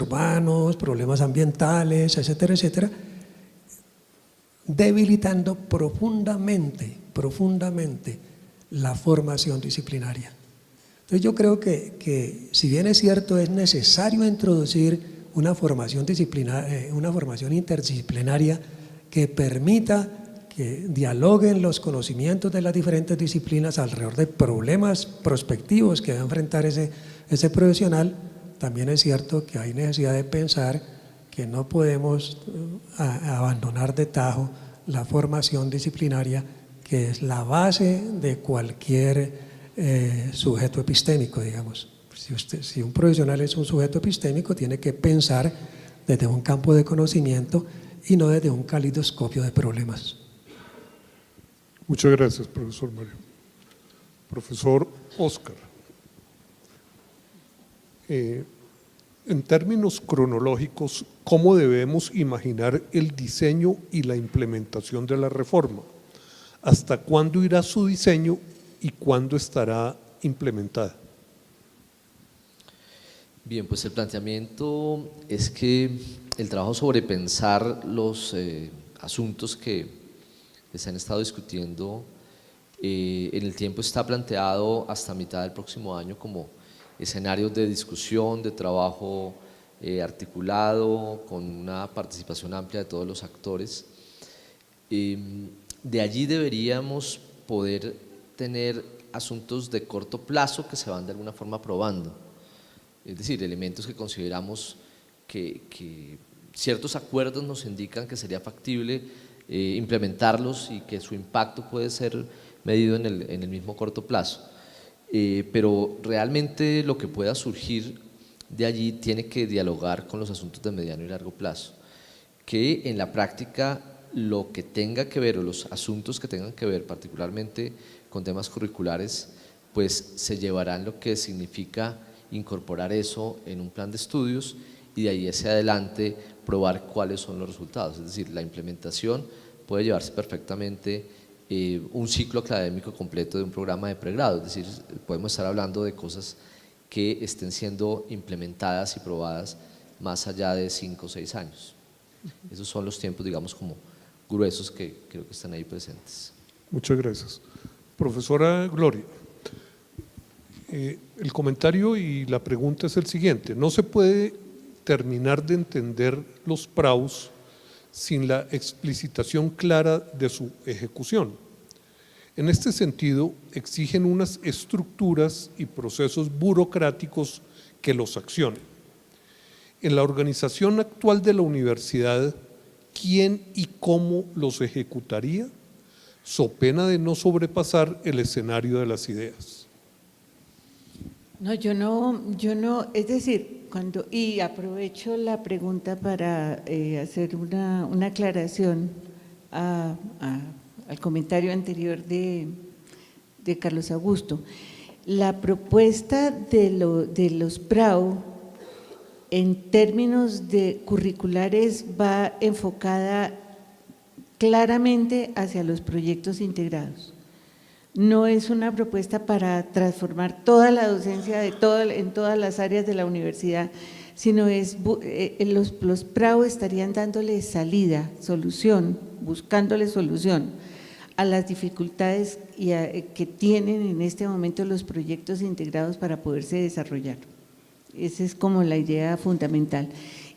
ambientales, etcétera, etcétera, debilitando profundamente la formación disciplinaria. Entonces yo creo que si bien es cierto, es necesario introducir una formación interdisciplinaria que permita que dialoguen los conocimientos de las diferentes disciplinas alrededor de problemas prospectivos que va a enfrentar ese profesional, también es cierto que hay necesidad de pensar que no podemos abandonar de tajo la formación disciplinaria, que es la base de cualquier sujeto epistémico, digamos. Si un profesional es un sujeto epistémico, tiene que pensar desde un campo de conocimiento y no desde un calidoscopio de problemas. Muchas gracias, profesor Mario. Profesor Óscar, en términos cronológicos, ¿cómo debemos imaginar el diseño y la implementación de la reforma? ¿Hasta cuándo irá su diseño y cuándo estará implementada? Bien, pues el planteamiento es que el trabajo sobre pensar los asuntos que se han estado discutiendo en el tiempo está planteado hasta mitad del próximo año como escenarios de discusión, de trabajo articulado, con una participación amplia de todos los actores. De allí deberíamos poder tener asuntos de corto plazo que se van de alguna forma probando, es decir, elementos que consideramos que ciertos acuerdos nos indican que sería factible implementarlos y que su impacto puede ser medido en el mismo corto plazo. Pero realmente lo que pueda surgir de allí tiene que dialogar con los asuntos de mediano y largo plazo, que en la práctica lo que tenga que ver o los asuntos que tengan que ver particularmente con temas curriculares, pues se llevarán lo que significa incorporar eso en un plan de estudios y de ahí hacia adelante probar cuáles son los resultados. Es decir, la implementación puede llevarse perfectamente un ciclo académico completo de un programa de pregrado, es decir, podemos estar hablando de cosas que estén siendo implementadas y probadas más allá de 5 o 6 años. Esos son los tiempos, digamos, como gruesos que creo que están ahí presentes. Muchas gracias. Profesora Gloria, el comentario y la pregunta es el siguiente: no se puede terminar de entender los PRAUs sin la explicitación clara de su ejecución. En este sentido, exigen unas estructuras y procesos burocráticos que los accionen. En la organización actual de la universidad, ¿quién y cómo los ejecutaría? So pena de no sobrepasar el escenario de las ideas. No, yo no, es decir, y aprovecho la pregunta para hacer una aclaración al comentario anterior de Carlos Augusto. La propuesta de los PRAU en términos de curriculares va enfocada claramente hacia los proyectos integrados. No es una propuesta para transformar toda la docencia en todas las áreas de la universidad, sino los PRAU estarían dándole salida, solución, buscándole solución a las dificultades que tienen en este momento los proyectos integrados para poderse desarrollar. Esa es como la idea fundamental.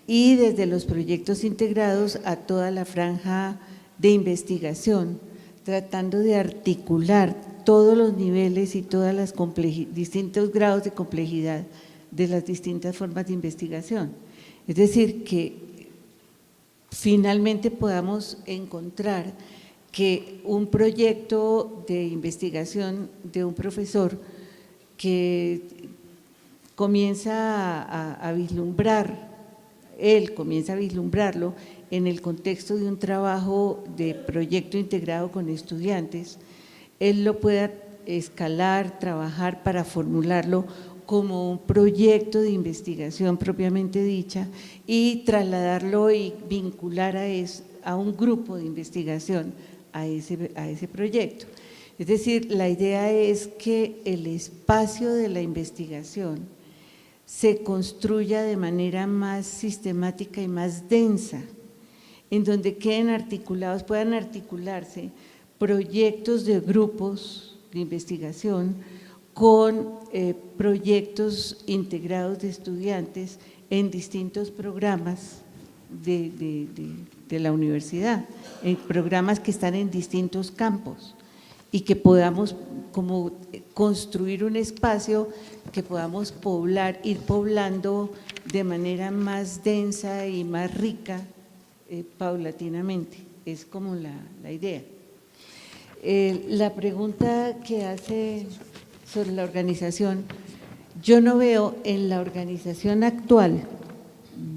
Y desde los proyectos integrados a toda la franja de investigación, tratando de articular todos los niveles y todas las distintos grados de complejidad de las distintas formas de investigación. Es decir, que finalmente podamos encontrar que un proyecto de investigación de un profesor que comienza a vislumbrar, él comienza a vislumbrarlo en el contexto de un trabajo de proyecto integrado con estudiantes, él lo pueda escalar, trabajar para formularlo como un proyecto de investigación propiamente dicha y trasladarlo y vincular a un grupo de investigación a ese proyecto. Es decir, la idea es que el espacio de la investigación se construya de manera más sistemática y más densa, en donde queden articulados, puedan articularse proyectos de grupos de investigación con proyectos integrados de estudiantes en distintos programas de la universidad, en programas que están en distintos campos y que podamos como construir un espacio que podamos ir poblando de manera más densa y más rica paulatinamente. Es como la idea. La pregunta que hace sobre la organización, yo no veo en la organización actual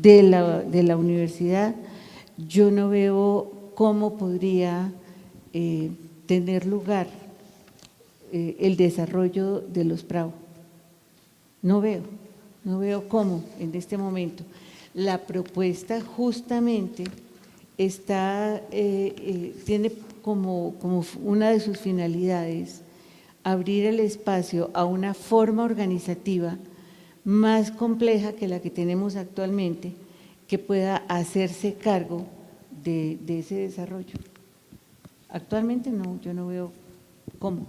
de la universidad, yo no veo cómo podría tener lugar el desarrollo de los PRAU. No veo cómo en este momento. La propuesta justamente tiene como una de sus finalidades abrir el espacio a una forma organizativa más compleja que la que tenemos actualmente, que pueda hacerse cargo de ese desarrollo. Actualmente no, yo no veo cómo.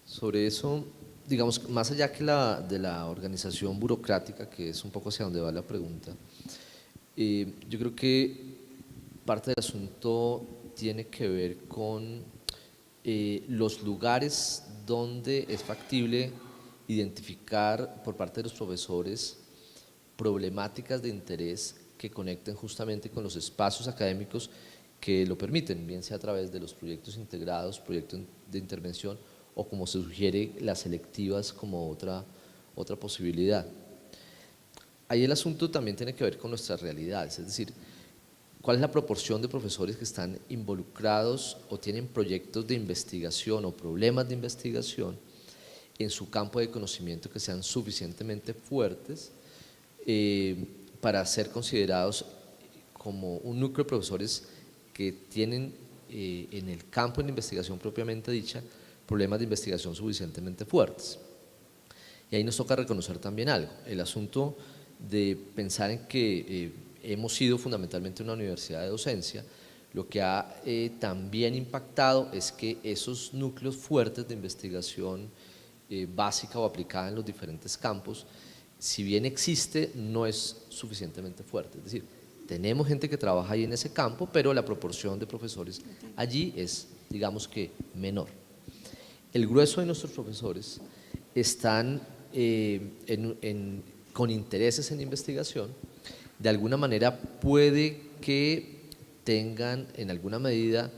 Sobre eso, digamos, más allá que de la organización burocrática, que es un poco hacia donde va la pregunta, yo creo que parte del asunto tiene que ver con los lugares donde es factible identificar por parte de los profesores problemáticas de interés que conecten justamente con los espacios académicos que lo permiten, bien sea a través de los proyectos integrados, proyectos de intervención o como se sugiere las selectivas como otra posibilidad. Ahí el asunto también tiene que ver con nuestras realidades, es decir, ¿cuál es la proporción de profesores que están involucrados o tienen proyectos de investigación o problemas de investigación en su campo de conocimiento que sean suficientemente fuertes para ser considerados como un núcleo de profesores que tienen en el campo de investigación propiamente dicha problemas de investigación suficientemente fuertes? Y ahí nos toca reconocer también algo, el asunto de pensar en que hemos sido fundamentalmente una universidad de docencia. Lo que ha también impactado es que esos núcleos fuertes de investigación básica o aplicada en los diferentes campos, si bien existe, no es suficientemente fuerte. Es decir, tenemos gente que trabaja ahí en ese campo, pero la proporción de profesores allí es, digamos que, menor. El grueso de nuestros profesores están con intereses en investigación. De alguna manera puede que tengan en alguna medida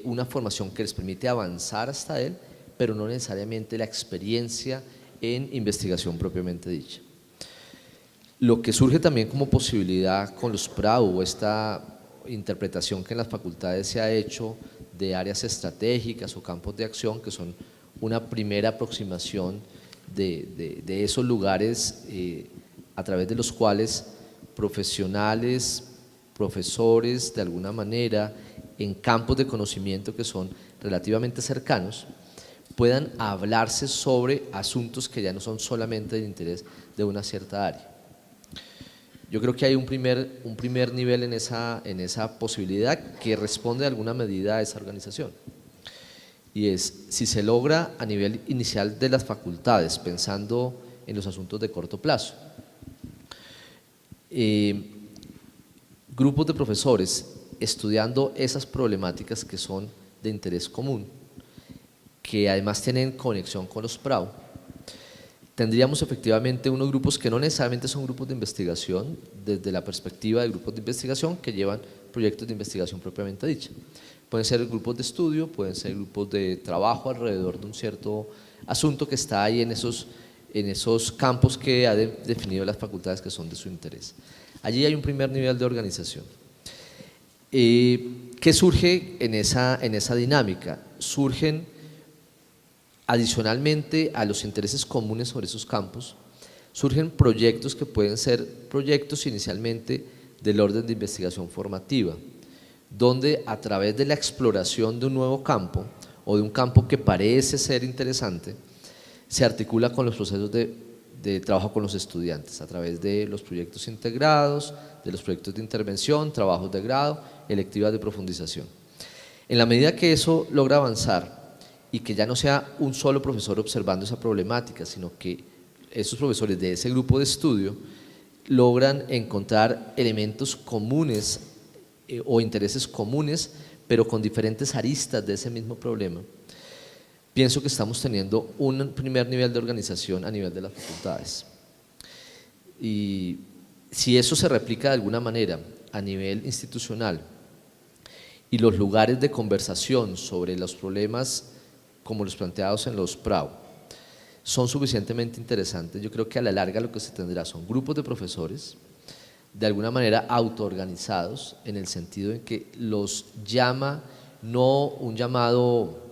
una formación que les permite avanzar hasta él, pero no necesariamente la experiencia en investigación propiamente dicha. Lo que surge también como posibilidad con los PRAU, esta interpretación que en las facultades se ha hecho de áreas estratégicas o campos de acción, que son una primera aproximación de esos lugares a través de los cuales profesionales, profesores, de alguna manera, en campos de conocimiento que son relativamente cercanos, puedan hablarse sobre asuntos que ya no son solamente de interés de una cierta área. Yo creo que hay un primer nivel en esa posibilidad que responde de alguna medida a esa organización. Y es, si se logra a nivel inicial de las facultades, pensando en los asuntos de corto plazo, grupos de profesores estudiando esas problemáticas que son de interés común, que además tienen conexión con los PRAU, tendríamos efectivamente unos grupos que no necesariamente son grupos de investigación desde la perspectiva de grupos de investigación que llevan proyectos de investigación propiamente dicha. Pueden ser grupos de estudio, pueden ser grupos de trabajo alrededor de un cierto asunto que está ahí en esos campos que ha definido las facultades que son de su interés. Allí hay un primer nivel de organización. ¿Qué surge en esa dinámica? Surgen, adicionalmente a los intereses comunes sobre esos campos, surgen proyectos que pueden ser proyectos inicialmente del orden de investigación formativa, donde a través de la exploración de un nuevo campo o de un campo que parece ser interesante, se articula con los procesos de trabajo con los estudiantes, a través de los proyectos integrados, de los proyectos de intervención, trabajos de grado, electivas de profundización. En la medida que eso logra avanzar y que ya no sea un solo profesor observando esa problemática, sino que esos profesores de ese grupo de estudio logran encontrar elementos comunes o intereses comunes, pero con diferentes aristas de ese mismo problema, pienso que estamos teniendo un primer nivel de organización a nivel de las facultades. Y si eso se replica de alguna manera a nivel institucional y los lugares de conversación sobre los problemas como los planteados en los PRAU son suficientemente interesantes, yo creo que a la larga lo que se tendrá son grupos de profesores de alguna manera autoorganizados, en el sentido en que los llama no un llamado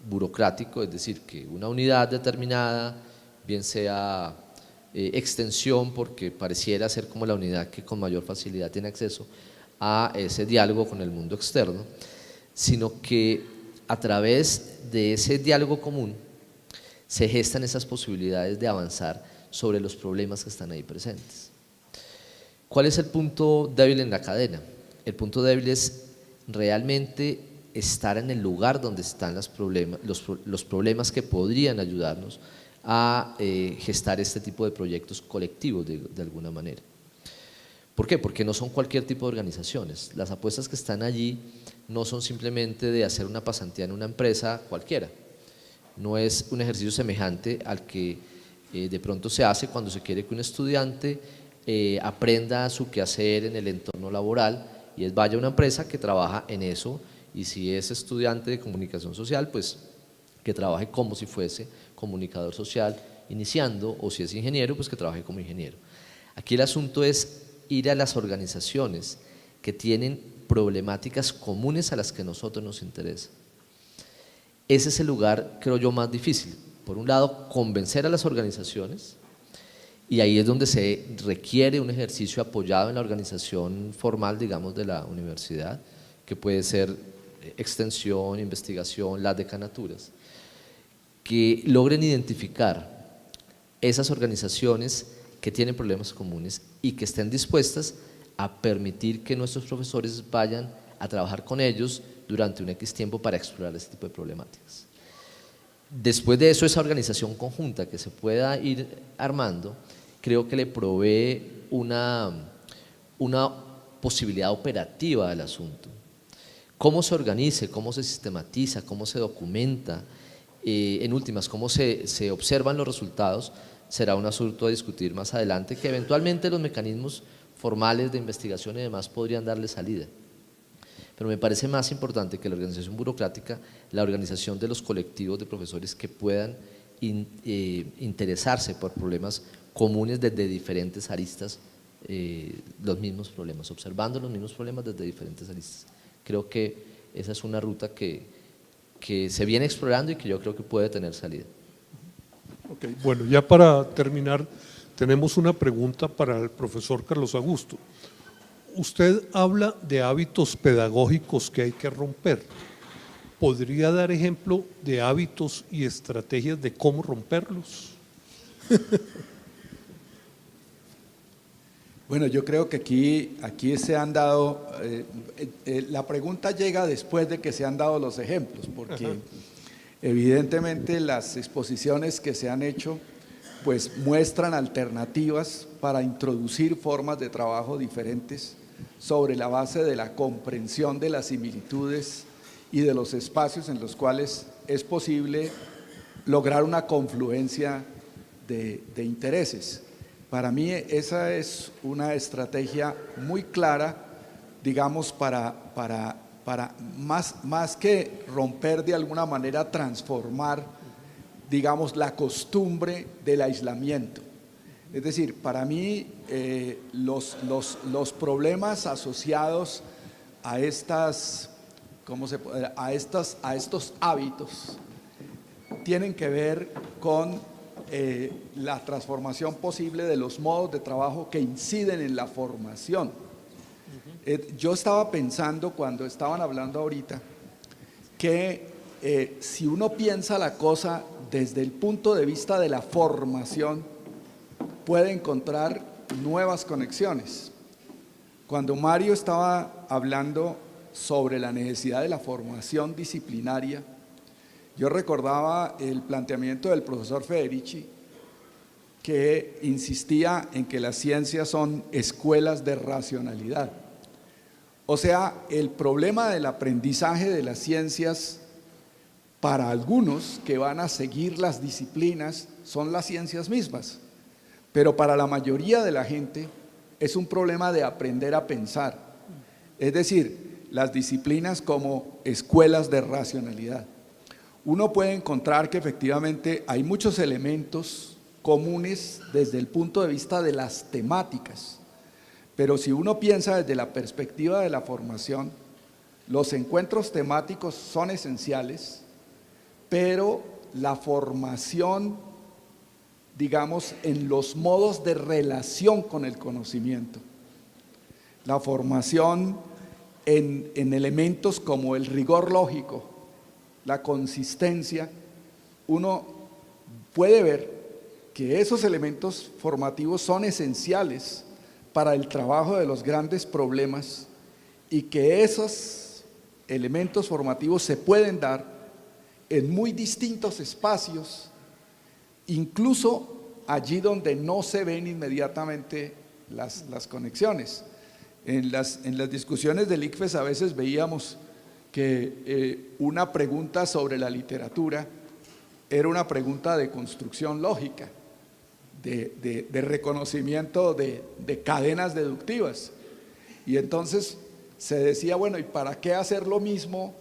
burocrático, es decir, que una unidad determinada, bien sea extensión, porque pareciera ser como la unidad que con mayor facilidad tiene acceso a ese diálogo con el mundo externo, sino que a través de ese diálogo común se gestan esas posibilidades de avanzar sobre los problemas que están ahí presentes. ¿Cuál es el punto débil en la cadena? El punto débil es realmente estar en el lugar donde están los problemas que podrían ayudarnos a gestar este tipo de proyectos colectivos de alguna manera. ¿Por qué? Porque no son cualquier tipo de organizaciones. Las apuestas que están allí no son simplemente de hacer una pasantía en una empresa cualquiera. No es un ejercicio semejante al que de pronto se hace cuando se quiere que un estudiante aprenda su quehacer en el entorno laboral y vaya a una empresa que trabaja en eso, y si es estudiante de comunicación social, pues que trabaje como si fuese comunicador social iniciando, o si es ingeniero, pues que trabaje como ingeniero. Aquí el asunto es ir a las organizaciones que tienen problemáticas comunes a las que a nosotros nos interesa. Ese es el lugar, creo yo, más difícil. Por un lado, convencer a las organizaciones, y ahí es donde se requiere un ejercicio apoyado en la organización formal, digamos, de la universidad, que puede ser extensión, investigación, las decanaturas, que logren identificar esas organizaciones que tienen problemas comunes y que estén dispuestas a permitir que nuestros profesores vayan a trabajar con ellos durante un X tiempo para explorar este tipo de problemáticas. Después de eso, esa organización conjunta que se pueda ir armando, creo que le provee una posibilidad operativa al asunto. Cómo se organice, cómo se sistematiza, cómo se documenta, en últimas, cómo se observan los resultados, será un asunto a discutir más adelante, que eventualmente los mecanismos formales de investigación y demás podrían darle salida. Pero me parece más importante que la organización burocrática, la organización de los colectivos de profesores que puedan interesarse por problemas comunes desde diferentes aristas, los mismos problemas, observando los mismos problemas desde diferentes aristas. Creo que esa es una ruta que se viene explorando y que yo creo que puede tener salida. Ok, bueno, ya para terminar, tenemos una pregunta para el profesor Carlos Augusto. Usted habla de hábitos pedagógicos que hay que romper. ¿Podría dar ejemplo de hábitos y estrategias de cómo romperlos? Bueno, yo creo que aquí se han dado, la pregunta llega después de que se han dado los ejemplos, porque evidentemente las exposiciones que se han hecho pues muestran alternativas para introducir formas de trabajo diferentes sobre la base de la comprensión de las similitudes y de los espacios en los cuales es posible lograr una confluencia de intereses. Para mí esa es una estrategia muy clara, digamos, para más que romper de alguna manera, transformar, digamos, la costumbre del aislamiento. Es decir, para mí los problemas asociados a estos hábitos tienen que ver con la transformación posible de los modos de trabajo que inciden en la formación. Yo estaba pensando cuando estaban hablando ahorita que si uno piensa la cosa desde el punto de vista de la formación, puede encontrar nuevas conexiones. Cuando Mario estaba hablando sobre la necesidad de la formación disciplinaria, yo recordaba el planteamiento del profesor Federici, que insistía en que las ciencias son escuelas de racionalidad. O sea, el problema del aprendizaje de las ciencias para algunos que van a seguir las disciplinas son las ciencias mismas, pero para la mayoría de la gente es un problema de aprender a pensar, es decir, las disciplinas como escuelas de racionalidad. Uno puede encontrar que efectivamente hay muchos elementos comunes desde el punto de vista de las temáticas, pero si uno piensa desde la perspectiva de la formación, los encuentros temáticos son esenciales, pero la formación, digamos, en los modos de relación con el conocimiento, la formación en elementos como el rigor lógico, la consistencia, uno puede ver que esos elementos formativos son esenciales para el trabajo de los grandes problemas y que esos elementos formativos se pueden dar en muy distintos espacios, incluso allí donde no se ven inmediatamente las conexiones. En las discusiones del ICFES a veces veíamos que una pregunta sobre la literatura era una pregunta de construcción lógica, de reconocimiento de cadenas deductivas. Y entonces se decía, bueno, ¿y para qué hacer lo mismo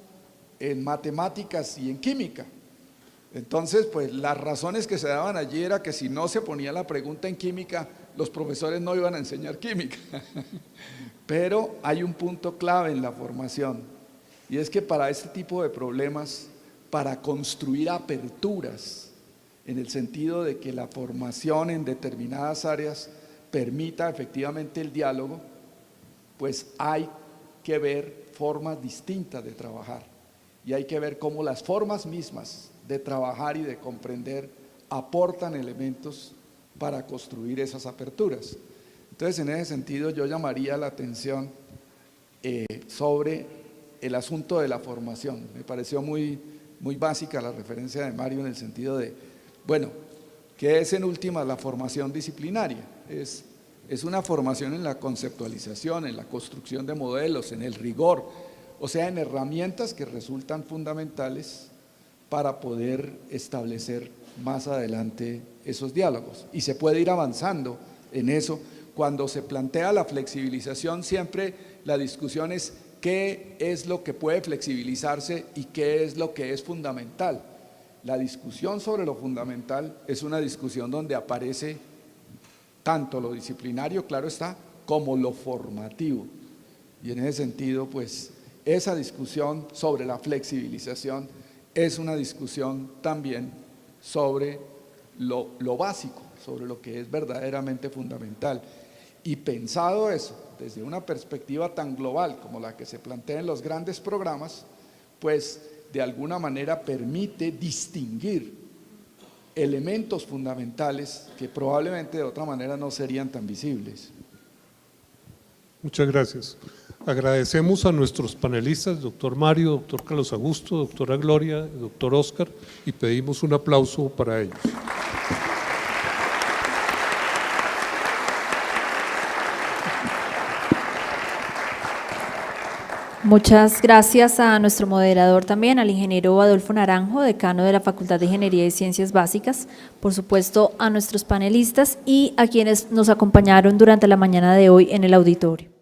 en matemáticas y en química? Entonces, pues las razones que se daban allí era que si no se ponía la pregunta en química, los profesores no iban a enseñar química. Pero hay un punto clave en la formación, y es que para este tipo de problemas, para construir aperturas, en el sentido de que la formación en determinadas áreas permita efectivamente el diálogo, pues hay que ver formas distintas de trabajar, y hay que ver cómo las formas mismas de trabajar y de comprender aportan elementos para construir esas aperturas. Entonces, en ese sentido, yo llamaría la atención sobre el asunto de la formación. Me pareció muy básica la referencia de Mario en el sentido de, bueno, ¿qué es en última la formación disciplinaria? Es una formación en la conceptualización, en la construcción de modelos, en el rigor, o sea, en herramientas que resultan fundamentales para poder establecer más adelante esos diálogos. Y se puede ir avanzando en eso. Cuando se plantea la flexibilización, siempre la discusión es qué es lo que puede flexibilizarse y qué es lo que es fundamental. La discusión sobre lo fundamental es una discusión donde aparece tanto lo disciplinario, claro está, como lo formativo. Y en ese sentido, pues, esa discusión sobre la flexibilización es una discusión también sobre lo básico, sobre lo que es verdaderamente fundamental. Y pensado eso desde una perspectiva tan global como la que se plantea en los grandes programas, pues de alguna manera permite distinguir elementos fundamentales que probablemente de otra manera no serían tan visibles. Muchas gracias. Agradecemos a nuestros panelistas, doctor Mario, doctor Carlos Augusto, doctora Gloria, doctor Oscar, y pedimos un aplauso para ellos. Muchas gracias a nuestro moderador también, al ingeniero Adolfo Naranjo, decano de la Facultad de Ingeniería y Ciencias Básicas, por supuesto a nuestros panelistas y a quienes nos acompañaron durante la mañana de hoy en el auditorio.